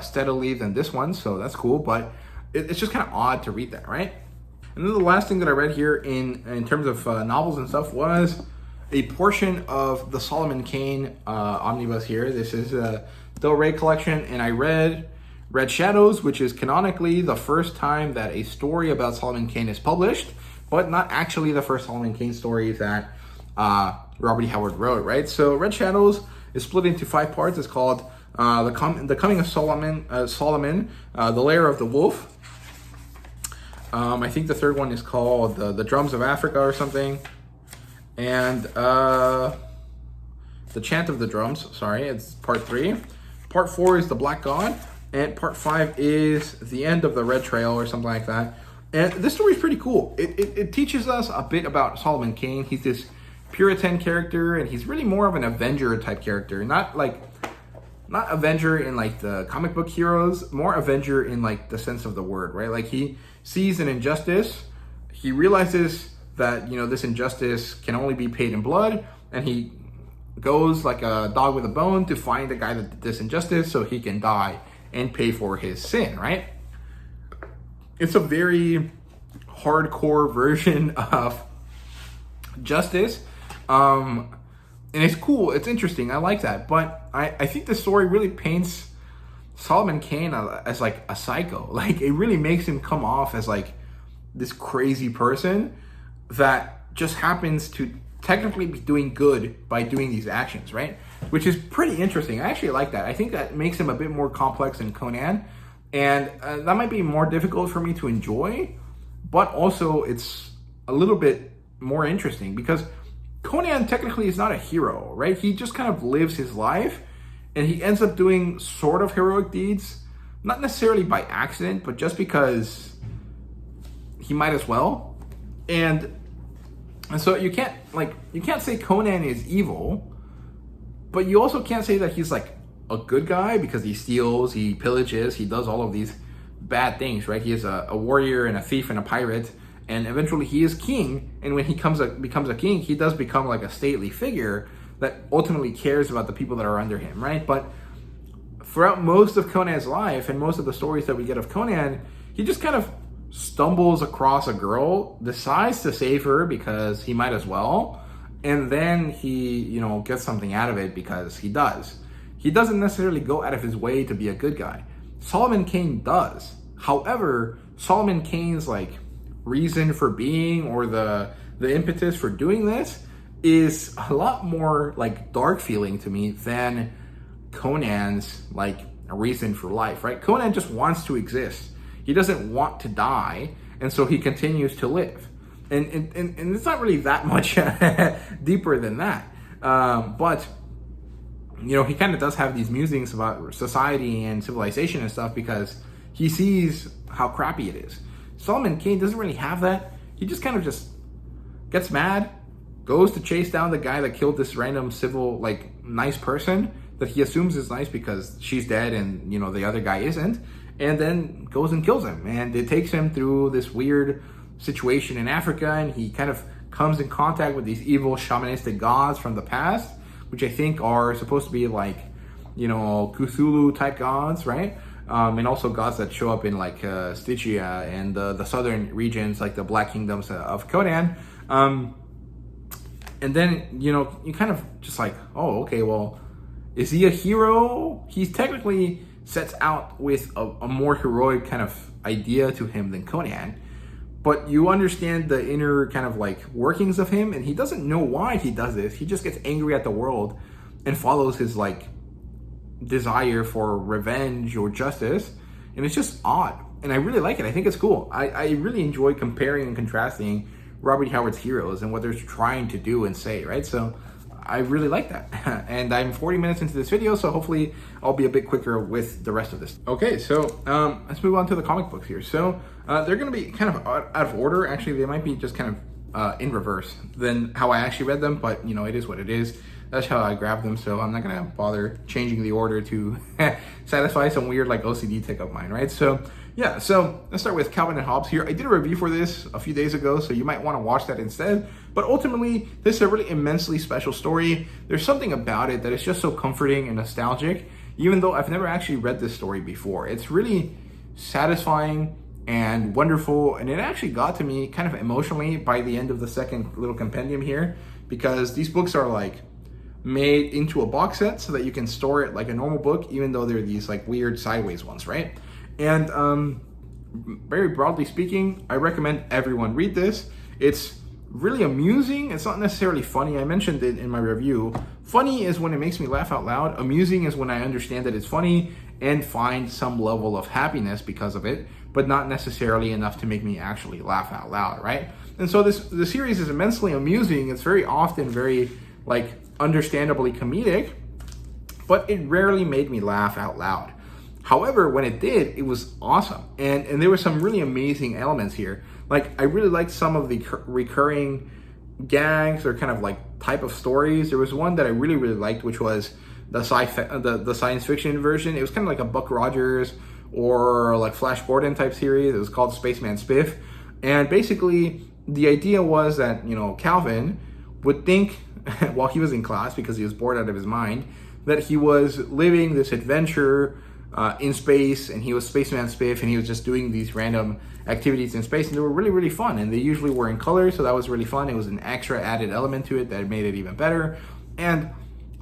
steadily than this one. So that's cool, but it's just kind of odd to read that, right? And then the last thing that I read here in terms of novels and stuff was a portion of the Solomon Kane omnibus here. This is Del Rey collection, and I read Red Shadows, which is canonically the first time that a story about Solomon Kane is published, but not actually the first Solomon Kane story that Robert E. Howard wrote, right? So Red Shadows is split into 5 parts. It's called The Coming of Solomon, The Lair of the Wolf. I think the third one is called The Drums of Africa or something. And The Chant of the Drums, sorry, it's part 3. Part 4 is The Black God. and part 5 is the end of the Red Trail or something like that. And this story is pretty cool. It teaches us a bit about Solomon Kane. He's this Puritan character, and he's really more of an Avenger type character. Not Avenger in like the comic book heroes, more Avenger in like the sense of the word, right? Like he sees an injustice, he realizes that, you know, this injustice can only be paid in blood, and he goes like a dog with a bone to find the guy that did this injustice so he can die and pay for his sin, right? It's a very hardcore version of justice. And it's cool, it's interesting, I like that. But I think the story really paints Solomon Kane as like a psycho. Like, it really makes him come off as like this crazy person that just happens to technically be doing good by doing these actions, right? Which is pretty interesting. I actually like that. I think that makes him a bit more complex than Conan. And that might be more difficult for me to enjoy, but also it's a little bit more interesting because Conan technically is not a hero, right? He just kind of lives his life, and he ends up doing sort of heroic deeds, not necessarily by accident, but just because he might as well. And so you can't say Conan is evil, but you also can't say that he's like a good guy because he steals, he pillages, he does all of these bad things, right? He is a warrior and a thief and a pirate, and eventually he is king. And when he becomes a king, he does become like a stately figure that ultimately cares about the people that are under him, right? But throughout most of Conan's life and most of the stories that we get of Conan, he just kind of stumbles across a girl, decides to save her because he might as well, and then he, you know, gets something out of it because he does. He doesn't necessarily go out of his way to be a good guy. Solomon Kane does. However, Solomon Kane's like reason for being, or the impetus for doing this, is a lot more like dark feeling to me than Conan's like a reason for life, right? Conan just wants to exist. He doesn't want to die, and so he continues to live. And it's not really that much deeper than that. But, you know, he kind of does have these musings about society and civilization and stuff because he sees how crappy it is. Solomon Kane doesn't really have that. He just kind of just gets mad, goes to chase down the guy that killed this random civil, like, nice person that he assumes is nice because she's dead and, you know, the other guy isn't, and then goes and kills him. And it takes him through this weird situation in Africa, and he kind of comes in contact with these evil shamanistic gods from the past, which I think are supposed to be like, you know, Cthulhu type gods, right? And also gods that show up in like Stygia and the southern regions, like the Black Kingdoms of Conan. And then, you know, you kind of just like, oh, okay, well, is he a hero? He's technically sets out with a more heroic kind of idea to him than Conan. But you understand the inner kind of like workings of him, and he doesn't know why he does this. He just gets angry at the world and follows his like desire for revenge or justice. And it's just odd. And I really like it. I think it's cool. I really enjoy comparing and contrasting Robert E. Howard's heroes and what they're trying to do and say, right? So I really like that. And I'm 40 minutes into this video, so hopefully I'll be a bit quicker with the rest of this. Okay, so let's move on to the comic books here. So they're going to be kind of out of order. Actually, they might be just kind of in reverse than how I actually read them, but you know, it is what it is. That's how I grabbed them, so I'm not going to bother changing the order to satisfy some weird like OCD tick of mine, right? So yeah, so let's start with Calvin and Hobbes here. I did a review for this a few days ago, so you might want to watch that instead. But ultimately, this is a really immensely special story. There's something about it that is just so comforting and nostalgic, even though I've never actually read this story before. It's really satisfying and wonderful, and it actually got to me kind of emotionally by the end of the second little compendium here, because these books are like made into a box set so that you can store it like a normal book, even though they're these like weird sideways ones, right? And very broadly speaking, I recommend everyone read this. It's really amusing. It's not necessarily funny. I mentioned it in my review. Funny is when it makes me laugh out loud. Amusing is when I understand that it's funny and find some level of happiness because of it, but not necessarily enough to make me actually laugh out loud, right? And so the series is immensely amusing. It's very often very like understandably comedic, but it rarely made me laugh out loud. However, when it did, it was awesome. And there were some really amazing elements here. Like, I really liked some of the recurring gags or kind of like type of stories. There was one that I really, really liked, which was the science fiction version. It was kind of like a Buck Rogers or like Flash Gordon type series. It was called Spaceman Spiff. And basically, the idea was that, you know, Calvin would think while he was in class, because he was bored out of his mind, that he was living this adventure in space, and he was Spaceman Spiff, and he was just doing these random activities in space, and they were really, really fun, and they usually were in color, so that was really fun. It was an extra added element to it that made it even better. And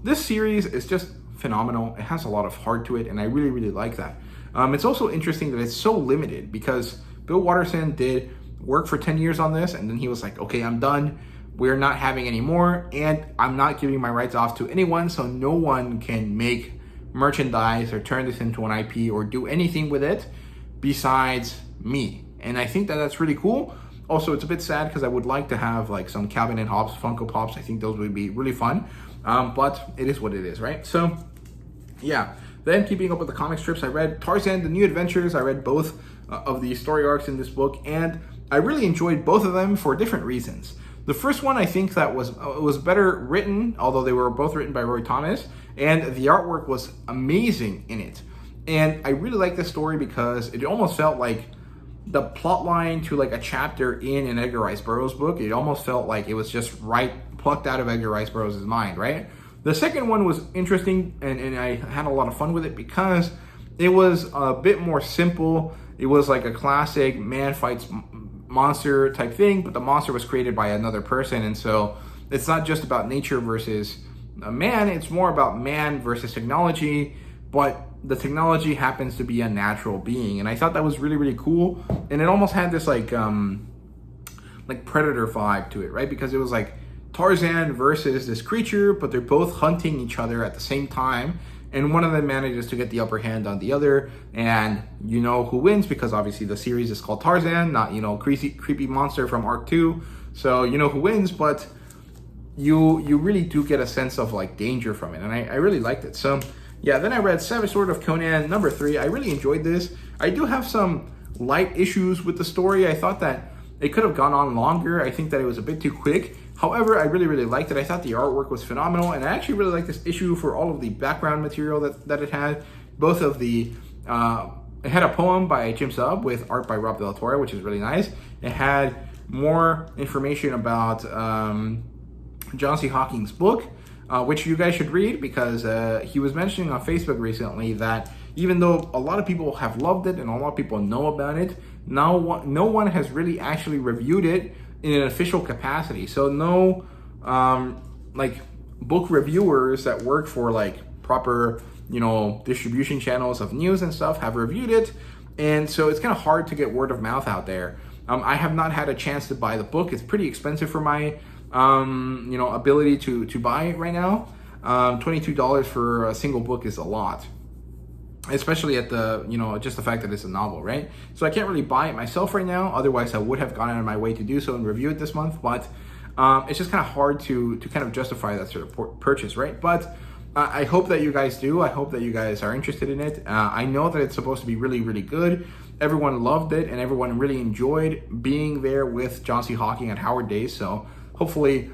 this series is just phenomenal. It has a lot of heart to it, and I really, really like that. It's also interesting that it's so limited, because Bill Watterson did work for 10 years on this, and then he was like, okay, I'm done. We're not having any more, and I'm not giving my rights off to anyone, so no one can make merchandise or turn this into an IP or do anything with it besides me. And I think that that's really cool. Also, it's a bit sad because I would like to have like some Calvin and Hobbes Funko Pops. I think those would be really fun, but it is what it is, right? So yeah, then keeping up with the comic strips, I read Tarzan, The New Adventures. I read both of the story arcs in this book, and I really enjoyed both of them for different reasons. The first one, I think that was better written, although they were both written by Roy Thomas, and the artwork was amazing in it. And I really like this story because it almost felt like the plot line to like a chapter in an Edgar Rice Burroughs book. It almost felt like it was just plucked out of Edgar Rice Burroughs' mind, right? The second one was interesting, and I had a lot of fun with it because it was a bit more simple. It was like a classic man fights monster type thing, but the monster was created by another person, and so it's not just about nature versus man, it's more about man versus technology, but the technology happens to be a natural being. And I thought that was really, really cool, and it almost had this like Predator vibe to it, right? Because it was like Tarzan versus this creature, but they're both hunting each other at the same time, and one of them manages to get the upper hand on the other, and you know who wins, because obviously the series is called Tarzan, not, you know, creepy monster from Arc 2, so you know who wins, but you really do get a sense of like danger from it, and I really liked it. So yeah, then I read Savage Sword of Conan number 3. I really enjoyed this. I do have some light issues with the story. I thought that it could have gone on longer. I think that it was a bit too quick. However, I really, really liked it. I thought the artwork was phenomenal, and I actually really liked this issue for all of the background material that it had. Both of the, it had a poem by Jim Sub with art by Rob Del Toro, which is really nice. It had more information about John C. Hawking's book, which you guys should read, because he was mentioning on Facebook recently that even though a lot of people have loved it and a lot of people know about it, no one has really actually reviewed it in an official capacity. So no like book reviewers that work for like proper, you know, distribution channels of news and stuff have reviewed it, and so it's kind of hard to get word of mouth out there. I have not had a chance to buy the book. It's pretty expensive for my you know, ability to buy it right now. $22 for a single book is a lot, especially at the, you know, just the fact that it's a novel, right? So I can't really buy it myself right now. Otherwise I would have gone out of my way to do so and review it this month, but it's just kind of hard to kind of justify that sort of purchase, right? But I hope that you guys do. I hope that you guys are interested in it. I know that it's supposed to be really, really good. Everyone loved it, and everyone really enjoyed being there with John C. Hawking at Howard Days, so hopefully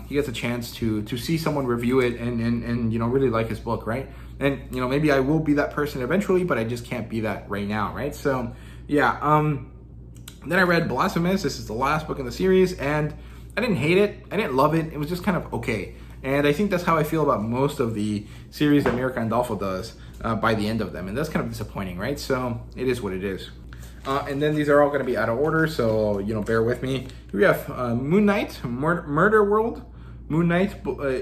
he gets a chance to see someone review it and you know, really like his book, right? And you know, maybe I will be that person eventually, but I just can't be that right now, right? So yeah, then I read Blasphemous. This is the last book in the series, and I didn't hate it. I didn't love it. It was just kind of okay. And I think that's how I feel about most of the series that Mirka Andolfo does by the end of them, and that's kind of disappointing, right? So it is what it is. And then these are all going to be out of order, so, you know, bear with me. We have Moon Knight, Murder World, Moon Knight,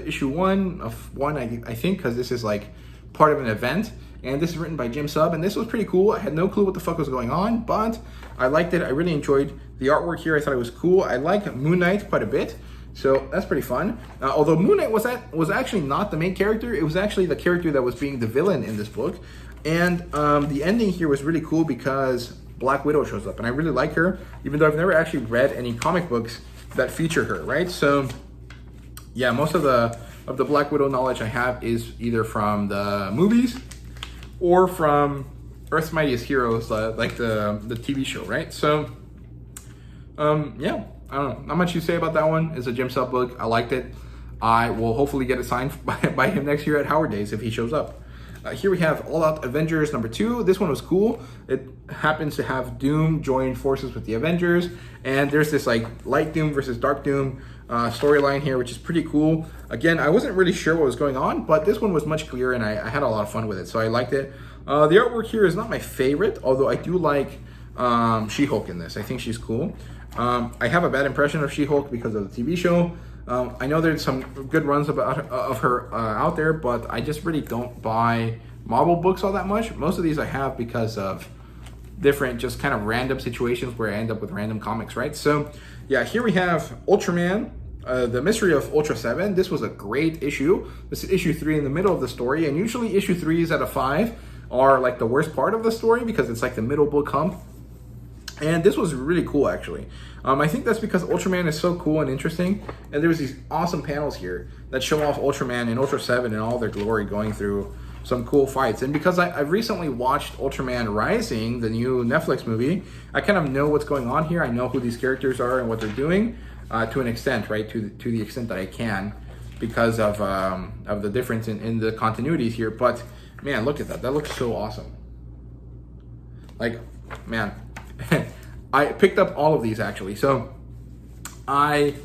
issue 1 of 1, I think, because this is like part of an event. And this is written by Jim Sub, and this was pretty cool. I had no clue what the fuck was going on, but I liked it. I really enjoyed the artwork here. I thought it was cool. I like Moon Knight quite a bit, so that's pretty fun. Although Moon Knight was actually not the main character. It was actually the character that was being the villain in this book. And the ending here was really cool because Black Widow shows up, and I really like her, even though I've never actually read any comic books that feature her, right? So yeah, most of the Black Widow knowledge I have is either from the movies or from Earth's Mightiest Heroes, like the TV show, right? So, yeah, I don't know. Not much to say about that one. It's a Jim Sub book. I liked it. I will hopefully get it signed by him next year at Howard Days if he shows up. Here we have All Out Avengers #2. This one was cool. It happens to have Doom join forces with the Avengers, and there's this like Light Doom versus Dark Doom storyline here, which is pretty cool. Again, I wasn't really sure what was going on, but this one was much clearer, and I had a lot of fun with it, so I liked it. The artwork here is not my favorite, although I do like She-Hulk in this. I think she's cool. I have a bad impression of She-Hulk because of the TV show. I know there's some good runs of her out there, but I just really don't buy Marvel books all that much. Most of these I have because of different, just kind of random situations where I end up with random comics, right? So, yeah, here we have Ultraman, The Mystery of Ultra 7. This was a great issue. This is issue 3 in the middle of the story, and usually issue 3s out of 5 are like the worst part of the story because it's like the middle book hump. And this was really cool, actually. I think that's because Ultraman is so cool and interesting. And there's these awesome panels here that show off Ultraman and Ultra 7 in all their glory going through some cool fights. And because I've recently watched Ultraman Rising, the new Netflix movie, I kind of know what's going on here. I know who these characters are and what they're doing to an extent, right? To the extent that I can because of the difference in the continuities here. But, man, look at that. That looks so awesome. Like, man... I picked up all of these actually. So I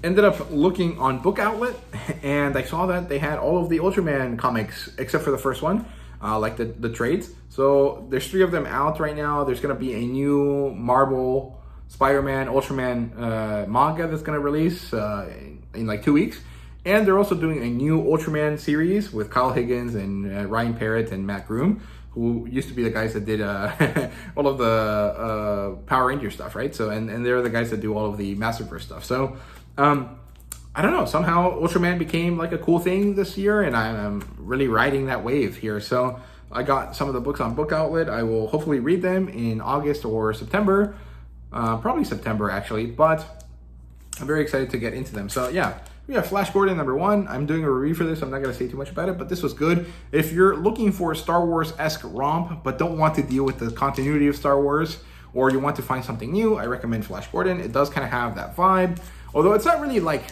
ended up looking on Book Outlet and I saw that they had all of the Ultraman comics except for the first one, like the trades. So there's 3 of them out right now. There's going to be a new Marvel Spider-Man Ultraman manga that's going to release in like 2 weeks. And they're also doing a new Ultraman series with Kyle Higgins and Ryan Parrott and Matt Groom, who used to be the guys that did all of the Power Ranger stuff, right? So, and they're the guys that do all of the Masterverse stuff. So, I don't know, somehow Ultraman became like a cool thing this year, and I'm really riding that wave here. So, I got some of the books on Book Outlet. I will hopefully read them in August or September, probably September actually, but I'm very excited to get into them. So, yeah. We have Flash Gordon #1. I'm doing a review for this. I'm not going to say too much about it, but this was good. If you're looking for a Star Wars-esque romp, but don't want to deal with the continuity of Star Wars, or you want to find something new, I recommend Flash Gordon. It does kind of have that vibe. Although it's not really like,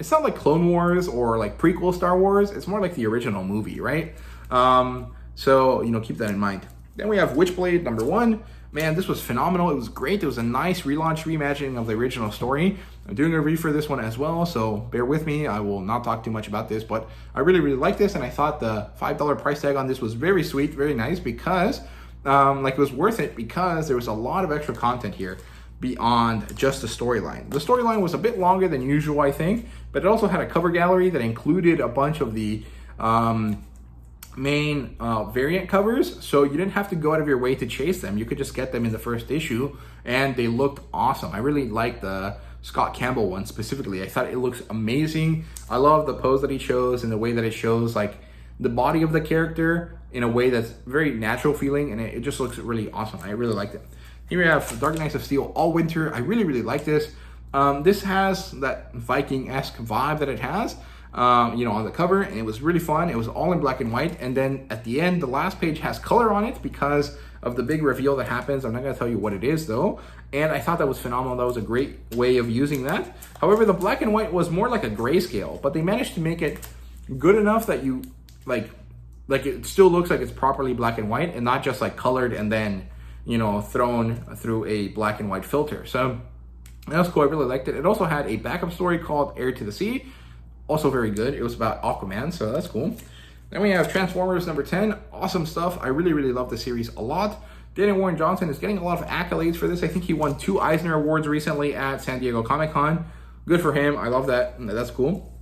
it's not like Clone Wars or like prequel Star Wars. It's more like the original movie, right? So, you know, keep that in mind. Then we have Witchblade #1. Man, this was phenomenal. It was great. It was a nice relaunch, reimagining of the original story. I'm doing a review for this one as well, so bear with me. I will not talk too much about this, but I really, really like this, and I thought the $5 price tag on this was very sweet, very nice, because like it was worth it because there was a lot of extra content here beyond just the storyline. The storyline was a bit longer than usual, I think, but it also had a cover gallery that included a bunch of the main variant covers, so you didn't have to go out of your way to chase them. You could just get them in the first issue, and they looked awesome. I really liked the Scott Campbell one specifically. I thought it looks amazing. I love the pose that he chose and the way that it shows like the body of the character in a way that's very natural feeling, and it just looks really awesome. I really liked it. Here we have Dark Knights of Steel All Winter. I really, really like this. This has that Viking-esque vibe that it has, you know, on the cover, and it was really fun. It was all in black and white, and then at the end, the last page has color on it because of the big reveal that happens. I'm not going to tell you what it is, though, and I thought that was phenomenal. That was a great way of using that. However, the black and white was more like a grayscale, but they managed to make it good enough that you, like it still looks like it's properly black and white and not just like colored and then, you know, thrown through a black and white filter. So that was cool. I really liked it. It also had a backup story called Heir to the Sea. Also very good. It was about Aquaman, so that's cool. Then we have Transformers #10. Awesome stuff. I really, really love the series a lot. Daniel Warren Johnson is getting a lot of accolades for this. I think he won 2 Eisner Awards recently at San Diego Comic-Con. Good for him. I love that. That's cool.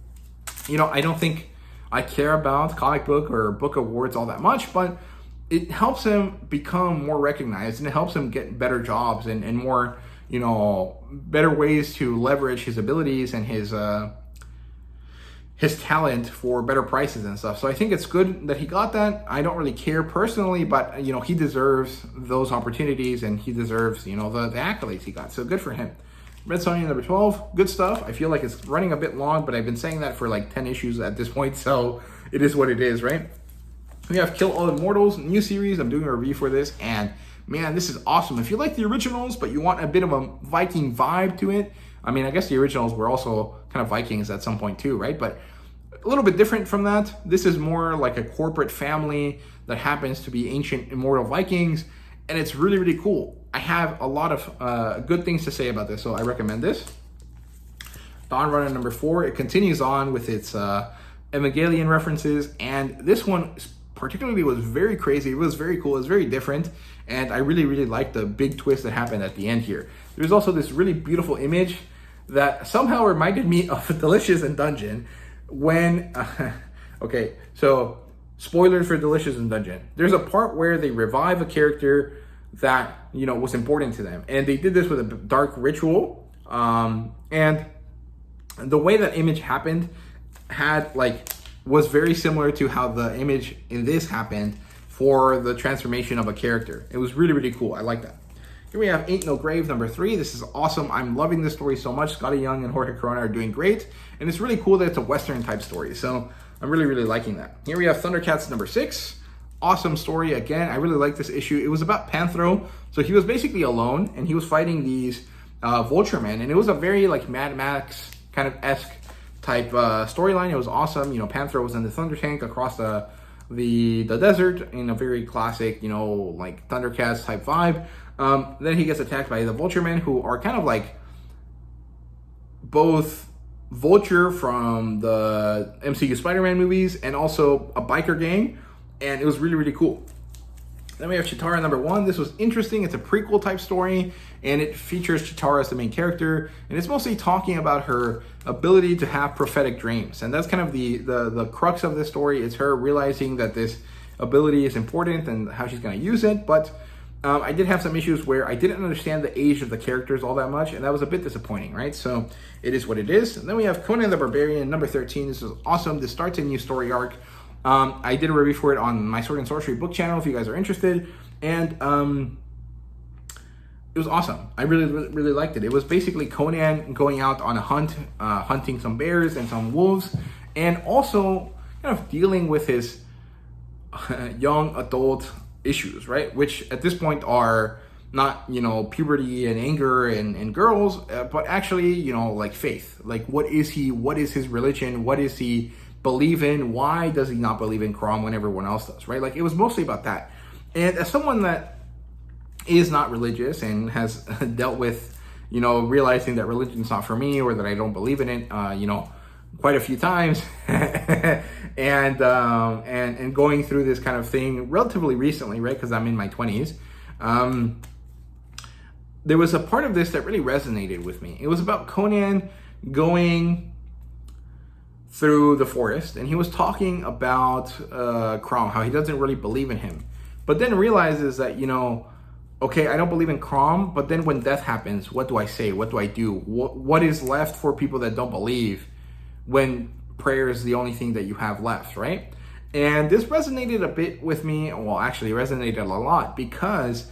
You know, I don't think I care about comic book or book awards all that much, but it helps him become more recognized, and it helps him get better jobs and more, you know, better ways to leverage his abilities and his talent for better prices and stuff. So I think it's good that he got that. I don't really care personally, but, you know, he deserves those opportunities, and he deserves, you know, the accolades he got. So good for him. Red Sonja #12, good stuff. I feel like it's running a bit long, but I've been saying that for like 10 issues at this point, so it is what it is, right? We have Kill All Immortals, new series. I'm doing a review for this, and man, this is awesome. If you like the originals, but you want a bit of a Viking vibe to it, I mean, I guess the originals were also kind of Vikings at some point too, right? But a little bit different from that. This is more like a corporate family that happens to be ancient immortal Vikings, and it's really, really cool. I have a lot of good things to say about this, so I recommend this. Dawn Runner number 4, it continues on with its Evangelion references, and this one particularly was very crazy. It was very cool. It was very different, and I really, really liked the big twist that happened at the end here. There's also this really beautiful image that somehow reminded me of Delicious in Dungeon when, okay, so spoilers for Delicious in Dungeon. There's a part where they revive a character that, you know, was important to them, and they did this with a dark ritual, and the way that image happened was very similar to how the image in this happened for the transformation of a character. It was really, really cool. I like that. Here we have Ain't No Grave number 3. This is awesome. I'm loving this story so much. Scotty Young and Jorge Corona are doing great, and it's really cool that it's a Western type story. So I'm really, really liking that. Here we have Thundercats number 6. Awesome story. Again, I really like this issue. It was about Panthro. So he was basically alone, and he was fighting these vulture men, and it was a very like Mad Max kind of esque type storyline. It was awesome. You know, Panthro was in the Thunder Tank across the desert in a very classic, you know, like Thundercats type vibe. Then he gets attacked by the Vulture Men, who are kind of like both Vulture from the MCU Spider-Man movies and also a biker gang, and it was really, really cool. Then we have Chitara number 1. This was interesting. It's a prequel type story, and it features Chitara as the main character, and it's mostly talking about her ability to have prophetic dreams. And that's kind of the crux of this story. It's her realizing that this ability is important and how she's going to use it. But I did have some issues where I didn't understand the age of the characters all that much, and that was a bit disappointing, right? So it is what it is. And then we have Conan the Barbarian number 13. This is awesome. This starts a new story arc. I did a review for it on my Sword and Sorcery book channel if you guys are interested, and it was awesome. I really, really, really liked it. It was basically Conan going out on a hunt, hunting some bears and some wolves, and also kind of dealing with his young adult issues, right? Which at this point are not, you know, puberty and anger and girls, but actually, you know, like faith. Like, what is he? What is his religion? What is he believe in? Why does he not believe in Crom when everyone else does, right? Like, it was mostly about that. And as someone that is not religious and has dealt with, you know, realizing that religion's not for me or that I don't believe in it, you know, quite a few times, and going through this kind of thing relatively recently, right? Because I'm in my 20s. There was a part of this that really resonated with me. It was about Conan going through the forest, and he was talking about Crom, how he doesn't really believe in him, but then realizes that, you know, okay, I don't believe in Crom, but then when death happens, what do I say? What do I do? What is left for people that don't believe when prayer is the only thing that you have left, right? And this resonated a bit with me. Well, actually resonated a lot, because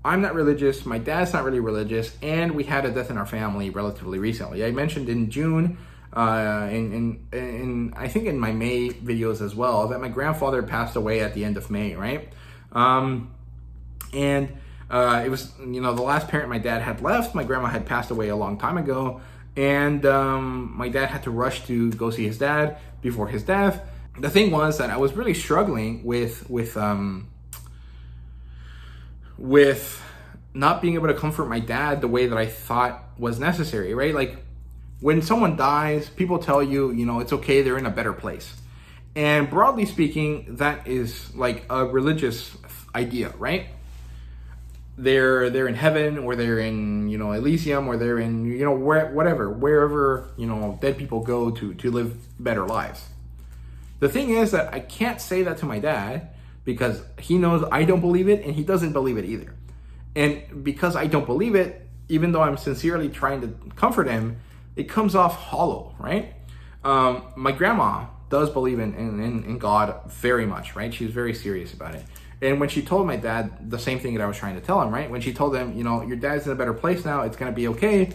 I'm not religious, my dad's not really religious, and we had a death in our family relatively recently. I mentioned in June, in I think in my May videos as well, that my grandfather passed away at the end of May, right? It was, you know, the last parent my dad had left. My grandma had passed away a long time ago, and my dad had to rush to go see his dad before his death. The thing was that I was really struggling with not being able to comfort my dad the way that I thought was necessary, right? Like, when someone dies, people tell you, you know, it's okay, they're in a better place. And broadly speaking, that is like a religious idea, right? They're in heaven, or they're in, you know, Elysium, or they're in, you know, wherever, you know, dead people go to live better lives. The thing is that I can't say that to my dad, because he knows I don't believe it, and he doesn't believe it either. And because I don't believe it, even though I'm sincerely trying to comfort him, it comes off hollow, right? My grandma does believe in God very much, right? She's very serious about it. And when she told my dad the same thing that I was trying to tell him, right? When she told him, you know, your dad's in a better place now, it's going to be okay.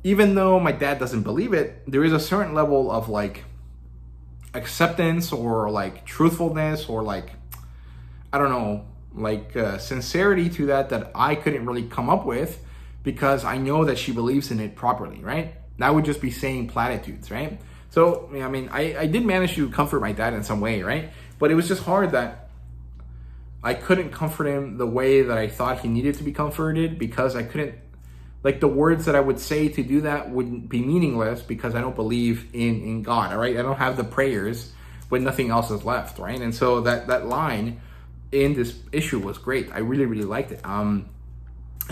Even though my dad doesn't believe it, there is a certain level of like acceptance or like truthfulness or like I don't know, like sincerity to that I couldn't really come up with, because I know that she believes in it properly, right? That would just be saying platitudes, right? So, I mean, I did manage to comfort my dad in some way, right? But it was just hard that I couldn't comfort him the way that I thought he needed to be comforted, because I couldn't, like, the words that I would say to do that would be meaningless because I don't believe in God, all right? I don't have the prayers when nothing else is left, right? And so that line in this issue was great. I really, really liked it. And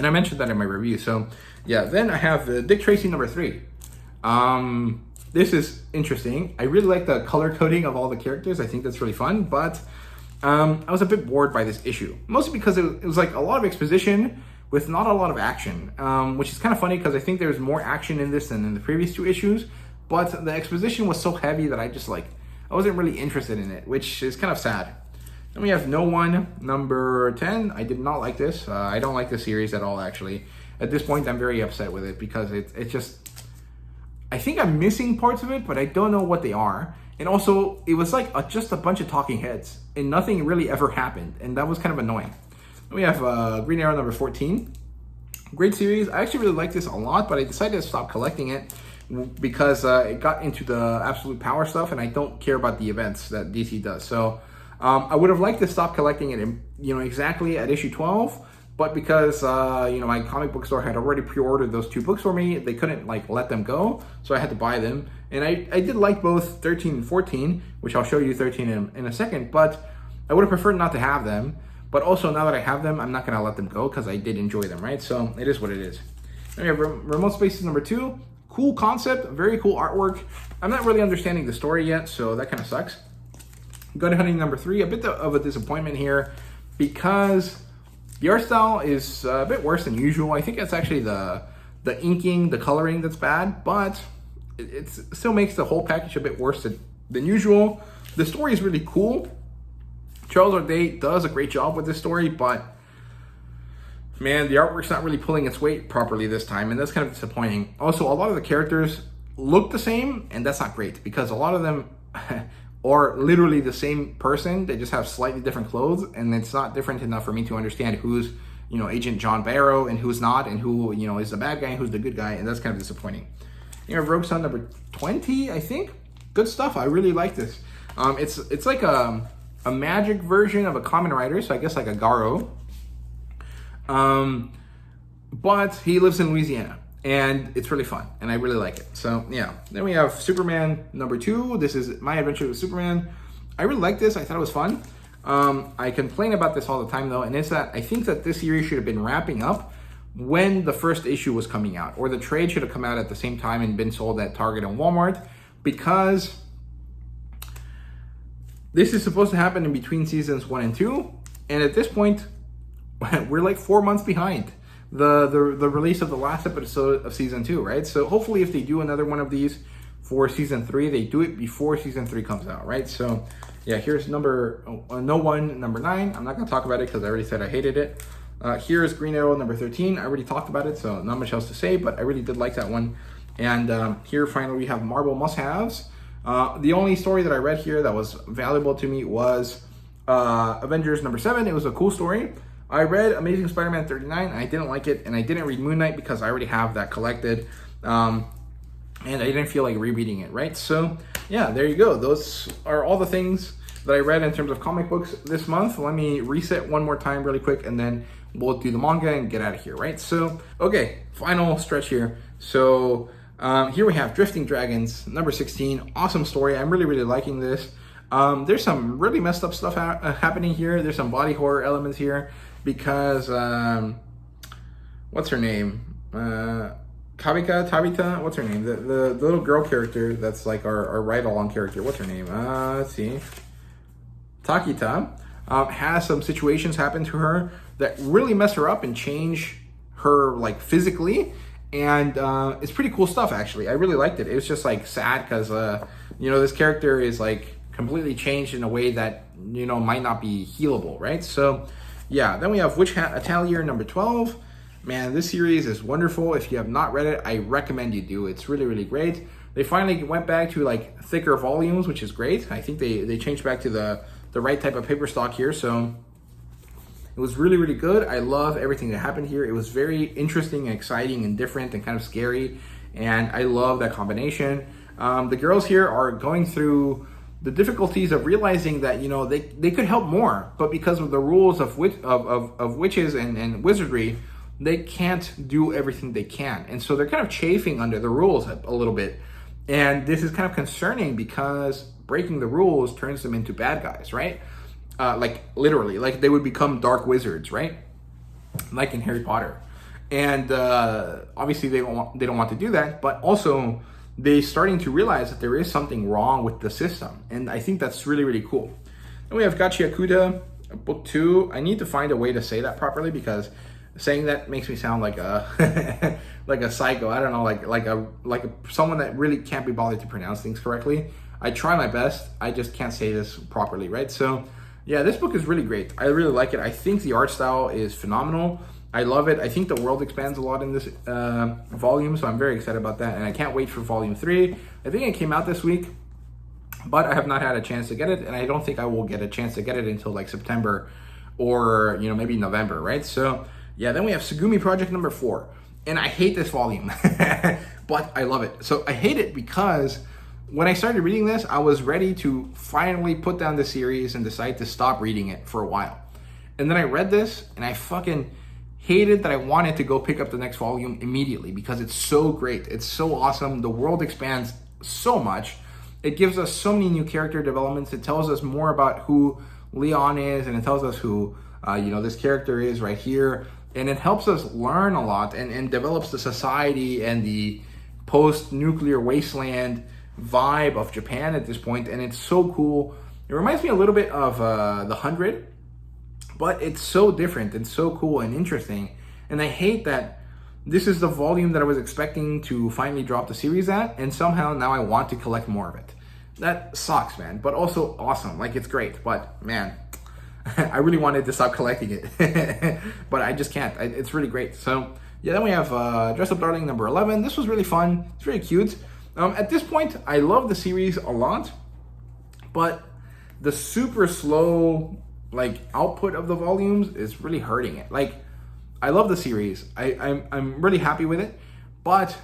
I mentioned that in my review. So yeah, then I have Dick Tracy number 3. This is interesting. I really like the color coding of all the characters. I think that's really fun, but I was a bit bored by this issue, mostly because it was like a lot of exposition with not a lot of action, which is kind of funny because I think there's more action in this than in the previous 2 issues, but the exposition was so heavy that I wasn't really interested in it, which is kind of sad. Then we have No One, number 10. I did not like this. I don't like this series at all, actually. At this point, I'm very upset with it because it's just, I think I'm missing parts of it, but I don't know what they are. And also, it was like just a bunch of talking heads, and nothing really ever happened, and that was kind of annoying. Then we have Green Arrow number 14. Great series. I actually really like this a lot, but I decided to stop collecting it because it got into the absolute power stuff, and I don't care about the events that DC does. So I would have liked to stop collecting it, exactly at issue 12, but because my comic book store had already pre-ordered those 2 books for me, they couldn't let them go, so I had to buy them. And I did like both 13 and 14, which I'll show you 13 in a second, but I would have preferred not to have them. But also, now that I have them, I'm not going to let them go because I did enjoy them, right? So it is what it is. Then we have Remote Spaces number 2. Cool concept, very cool artwork. I'm not really understanding the story yet, so that kind of sucks. Gun Hunting number 3, a bit of a disappointment here because the art style is a bit worse than usual. I think it's actually the inking, the coloring that's bad, but it still makes the whole package a bit worse than usual. The story is really cool. Charles O'Day does a great job with this story, but man, the artwork's not really pulling its weight properly this time, and that's kind of disappointing. Also, a lot of the characters look the same, and that's not great because a lot of them are literally the same person. They just have slightly different clothes, and it's not different enough for me to understand who's Agent John Barrow and who's not, and who is the bad guy and who's the good guy, and that's kind of disappointing. Rogue Sun number 20, I think. Good stuff. I really like this. It's like a magic version of a Kamen Rider, so I guess like a Garo. But he lives in Louisiana, and it's really fun, and I really like it. So yeah, then we have Superman number 2. This is My Adventure with Superman. I really like this. I thought it was fun. I complain about this all the time though, and it's that I think that this series should have been wrapping up when the first issue was coming out, or the trade should have come out at the same time and been sold at Target and Walmart, because this is supposed to happen in between seasons 1 and 2, and at this point, we're like 4 months behind the release of the last episode of season 2, right? So hopefully if they do another one of these for season 3, they do it before season 3 comes out, right? So yeah, here's No One, number 9. I'm not gonna talk about it because I already said I hated it. Here's Green Arrow number 13. I already talked about it, so not much else to say, but I really did like that one. And here finally we have Marvel must-haves. The only story that I read here that was valuable to me was Avengers number 7. It was a cool story. I read Amazing Spider-Man 39. I didn't like it, and I didn't read Moon Knight because I already have that collected, and I didn't feel like rereading it, right? So yeah, there you go. Those are all the things that I read in terms of comic books this month. Let me reset one more time really quick, and then we'll do the manga and get out of here, right? So, okay, final stretch here. So here we have Drifting Dragons, number 16. Awesome story. I'm really, really liking this. There's some really messed up stuff happening here. There's some body horror elements here because, what's her name? Tabitha, what's her name? The little girl character that's like our ride-along character. What's her name? Let's see. Takita has some situations happen to her that really mess her up and change her like physically. And it's pretty cool stuff, actually. I really liked it. It was just like sad because, this character is like completely changed in a way that, might not be healable, right? So yeah, then we have Witch Hat Atelier number 12. Man, this series is wonderful. If you have not read it, I recommend you do. It's really, really great. They finally went back to like thicker volumes, which is great. I think they changed back to the right type of paper stock here. So It was really, really good. I love everything that happened here. It was very interesting and exciting and different and kind of scary. And I love that combination. The girls here are going through the difficulties of realizing that, you know, they could help more, but because of the rules of witches and wizardry, they can't do everything they can. And so they're kind of chafing under the rules a little bit. And this is kind of concerning because breaking the rules turns them into bad guys, right? Like literally, like they would become dark wizards, right? Like in Harry Potter. And obviously they don't want to do that, but also they're starting to realize that there is something wrong with the system. And I think that's really, really cool. Then we have Gachiakuta, book 2. I need to find a way to say that properly because saying that makes me sound like a like a psycho. I don't know, like someone that really can't be bothered to pronounce things correctly. I try my best. I just can't say this properly, right? So yeah, this book is really great. I really like it. I think the art style is phenomenal. I love it. I think the world expands a lot in this volume, so I'm very excited about that. And I can't wait for volume 3. I think it came out this week, but I have not had a chance to get it. And I don't think I will get a chance to get it until like September or, you know, maybe November, right? So yeah, then we have Sugumi Project number 4. And I hate this volume, but I love it. So I hate it because when I started reading this, I was ready to finally put down the series and decide to stop reading it for a while. And then I read this and I fucking hated that I wanted to go pick up the next volume immediately because it's so great. It's so awesome. The world expands so much. It gives us so many new character developments. It tells us more about who Leon is, and it tells us who you know, this character is right here. And it helps us learn a lot and develops the society and the post-nuclear wasteland vibe of Japan at this point. And it's so cool. It reminds me a little bit of The 100. But it's so different and so cool and interesting. And I hate that this is the volume that I was expecting to finally drop the series at, and somehow now I want to collect more of it. That sucks, man, but also awesome. Like, it's great, but man, I really wanted to stop collecting it, but I just can't. It's really great. So yeah, then we have Dress Up Darling number 11. This was really fun. It's really cute. At this point, I love the series a lot, but the super slow like output of the volumes is really hurting it. Like, I love the series. I'm really happy with it, but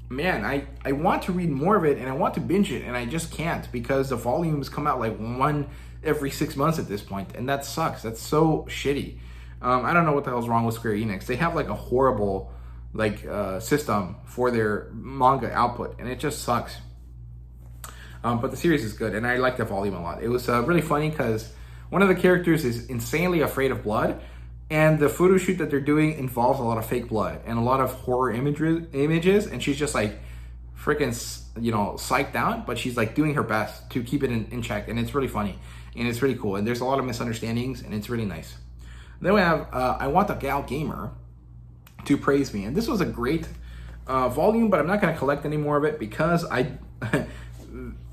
man, I want to read more of it and I want to binge it, and I just can't because the volumes come out like one every 6 months at this point, and that sucks. That's so shitty. I don't know what the hell's wrong with Square Enix. They have like a horrible like system for their manga output, and it just sucks. But the series is good, and I like the volume a lot. It was really funny because one of the characters is insanely afraid of blood, and the photo shoot that they're doing involves a lot of fake blood and a lot of horror images, and she's just like freaking, you know, psyched out, but she's like doing her best to keep it in check, and it's really funny, and it's really cool, and there's a lot of misunderstandings, and it's really nice. Then we have I Want a Gal Gamer to Praise Me, and this was a great volume, but I'm not going to collect any more of it because I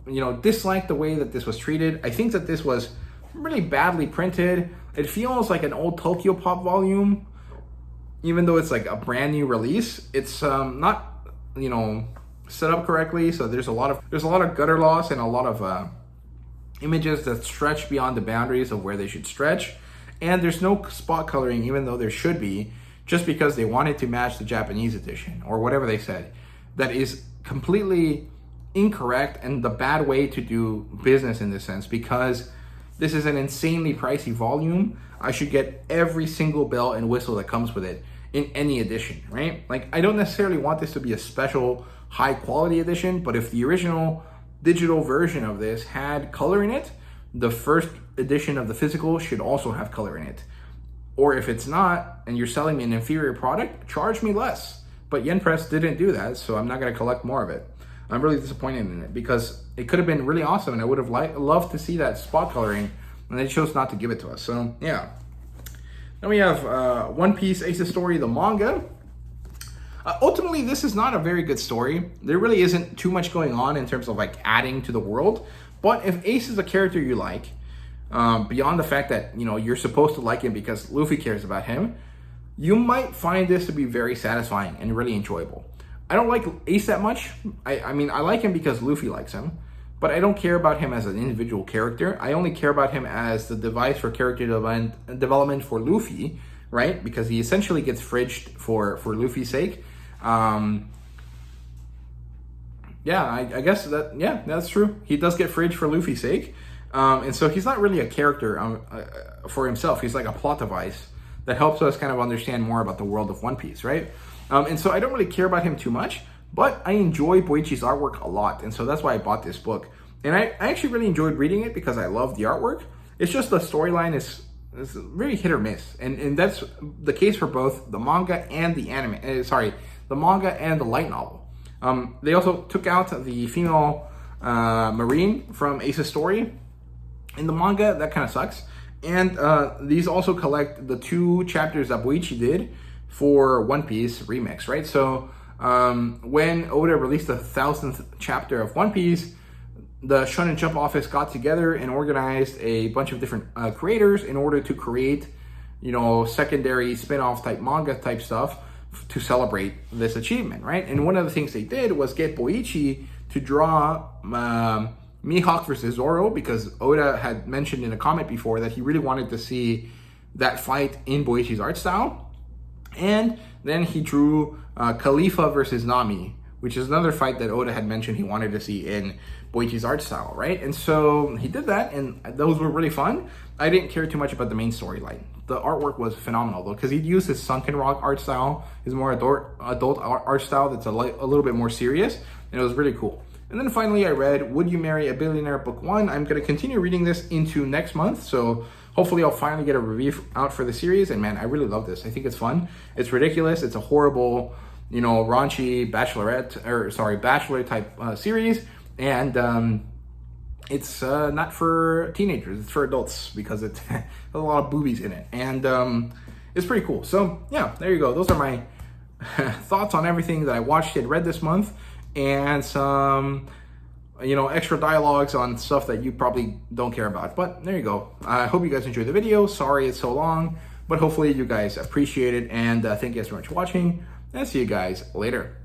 you know, dislike the way that this was treated. I think that this was really badly printed. It feels like an old Tokyo Pop volume, even though it's like a brand new release. It's not, you know, set up correctly. So there's a lot of gutter loss and a lot of images that stretch beyond the boundaries of where they should stretch. And there's no spot coloring, even though there should be, just because they wanted to match the Japanese edition or whatever they said. That is completely incorrect and the bad way to do business in this sense, because this is an insanely pricey volume. I should get every single bell and whistle that comes with it in any edition, right? Like, I don't necessarily want this to be a special high quality edition, but if the original digital version of this had color in it, the first edition of the physical should also have color in it. Or if it's not, and you're selling me an inferior product, charge me less. But Yen Press didn't do that, so I'm not gonna collect more of it. I'm really disappointed in it because it could have been really awesome and I would have loved to see that spot coloring, and they chose not to give it to us. So yeah. Then we have One Piece Ace's Story, the manga. Ultimately, this is not a very good story. There really isn't too much going on in terms of like adding to the world. But if Ace is a character you like, beyond the fact that, you know, you're supposed to like him because Luffy cares about him, you might find this to be very satisfying and really enjoyable. I don't like Ace that much. I mean, I like him because Luffy likes him, but I don't care about him as an individual character. I only care about him as the device for character development for Luffy, right? Because he essentially gets fridged for Luffy's sake. Yeah, I guess that's true. He does get fridged for Luffy's sake. And so he's not really a character for himself. He's like a plot device that helps us kind of understand more about the world of One Piece, right? And so I don't really care about him too much, but I enjoy Boichi's artwork a lot. And so that's why I bought this book. And I actually really enjoyed reading it because I love the artwork. It's just the storyline is very hit or miss. And that's the case for both the manga and the anime. The manga and the light novel. They also took out the female Marine from Ace's story. In the manga, that kind of sucks. And these also collect the 2 chapters that Boichi did for One Piece Remix, right? So when Oda released the 1000th chapter of One Piece, the Shonen Jump office got together and organized a bunch of different creators in order to create, secondary spin-off type manga type stuff to celebrate this achievement, right? And one of the things they did was get Boichi to draw Mihawk versus Zoro, because Oda had mentioned in a comment before that he really wanted to see that fight in Boichi's art style. And then he drew Khalifa versus Nami, which is another fight that Oda had mentioned he wanted to see in Boichi's art style, right? And so he did that, and those were really fun. I didn't care too much about the main storyline. The artwork was phenomenal, though, because he'd used his Sunken Rock art style, his more adult art style that's a little bit more serious, and it was really cool. And then finally, I read Would You Marry a Billionaire Book 1. I'm going to continue reading this into next month, so hopefully I'll finally get a review out for the series. And man, I really love this. I think it's fun. It's ridiculous. It's a horrible, raunchy bachelor type series. And it's not for teenagers. It's for adults because it has a lot of boobies in it. And it's pretty cool. So yeah, there you go. Those are my thoughts on everything that I watched and read this month. And some, extra dialogues on stuff that you probably don't care about. But there you go. I hope you guys enjoyed the video. Sorry it's so long, but hopefully you guys appreciate it. And thank you guys so much for watching. And see you guys later.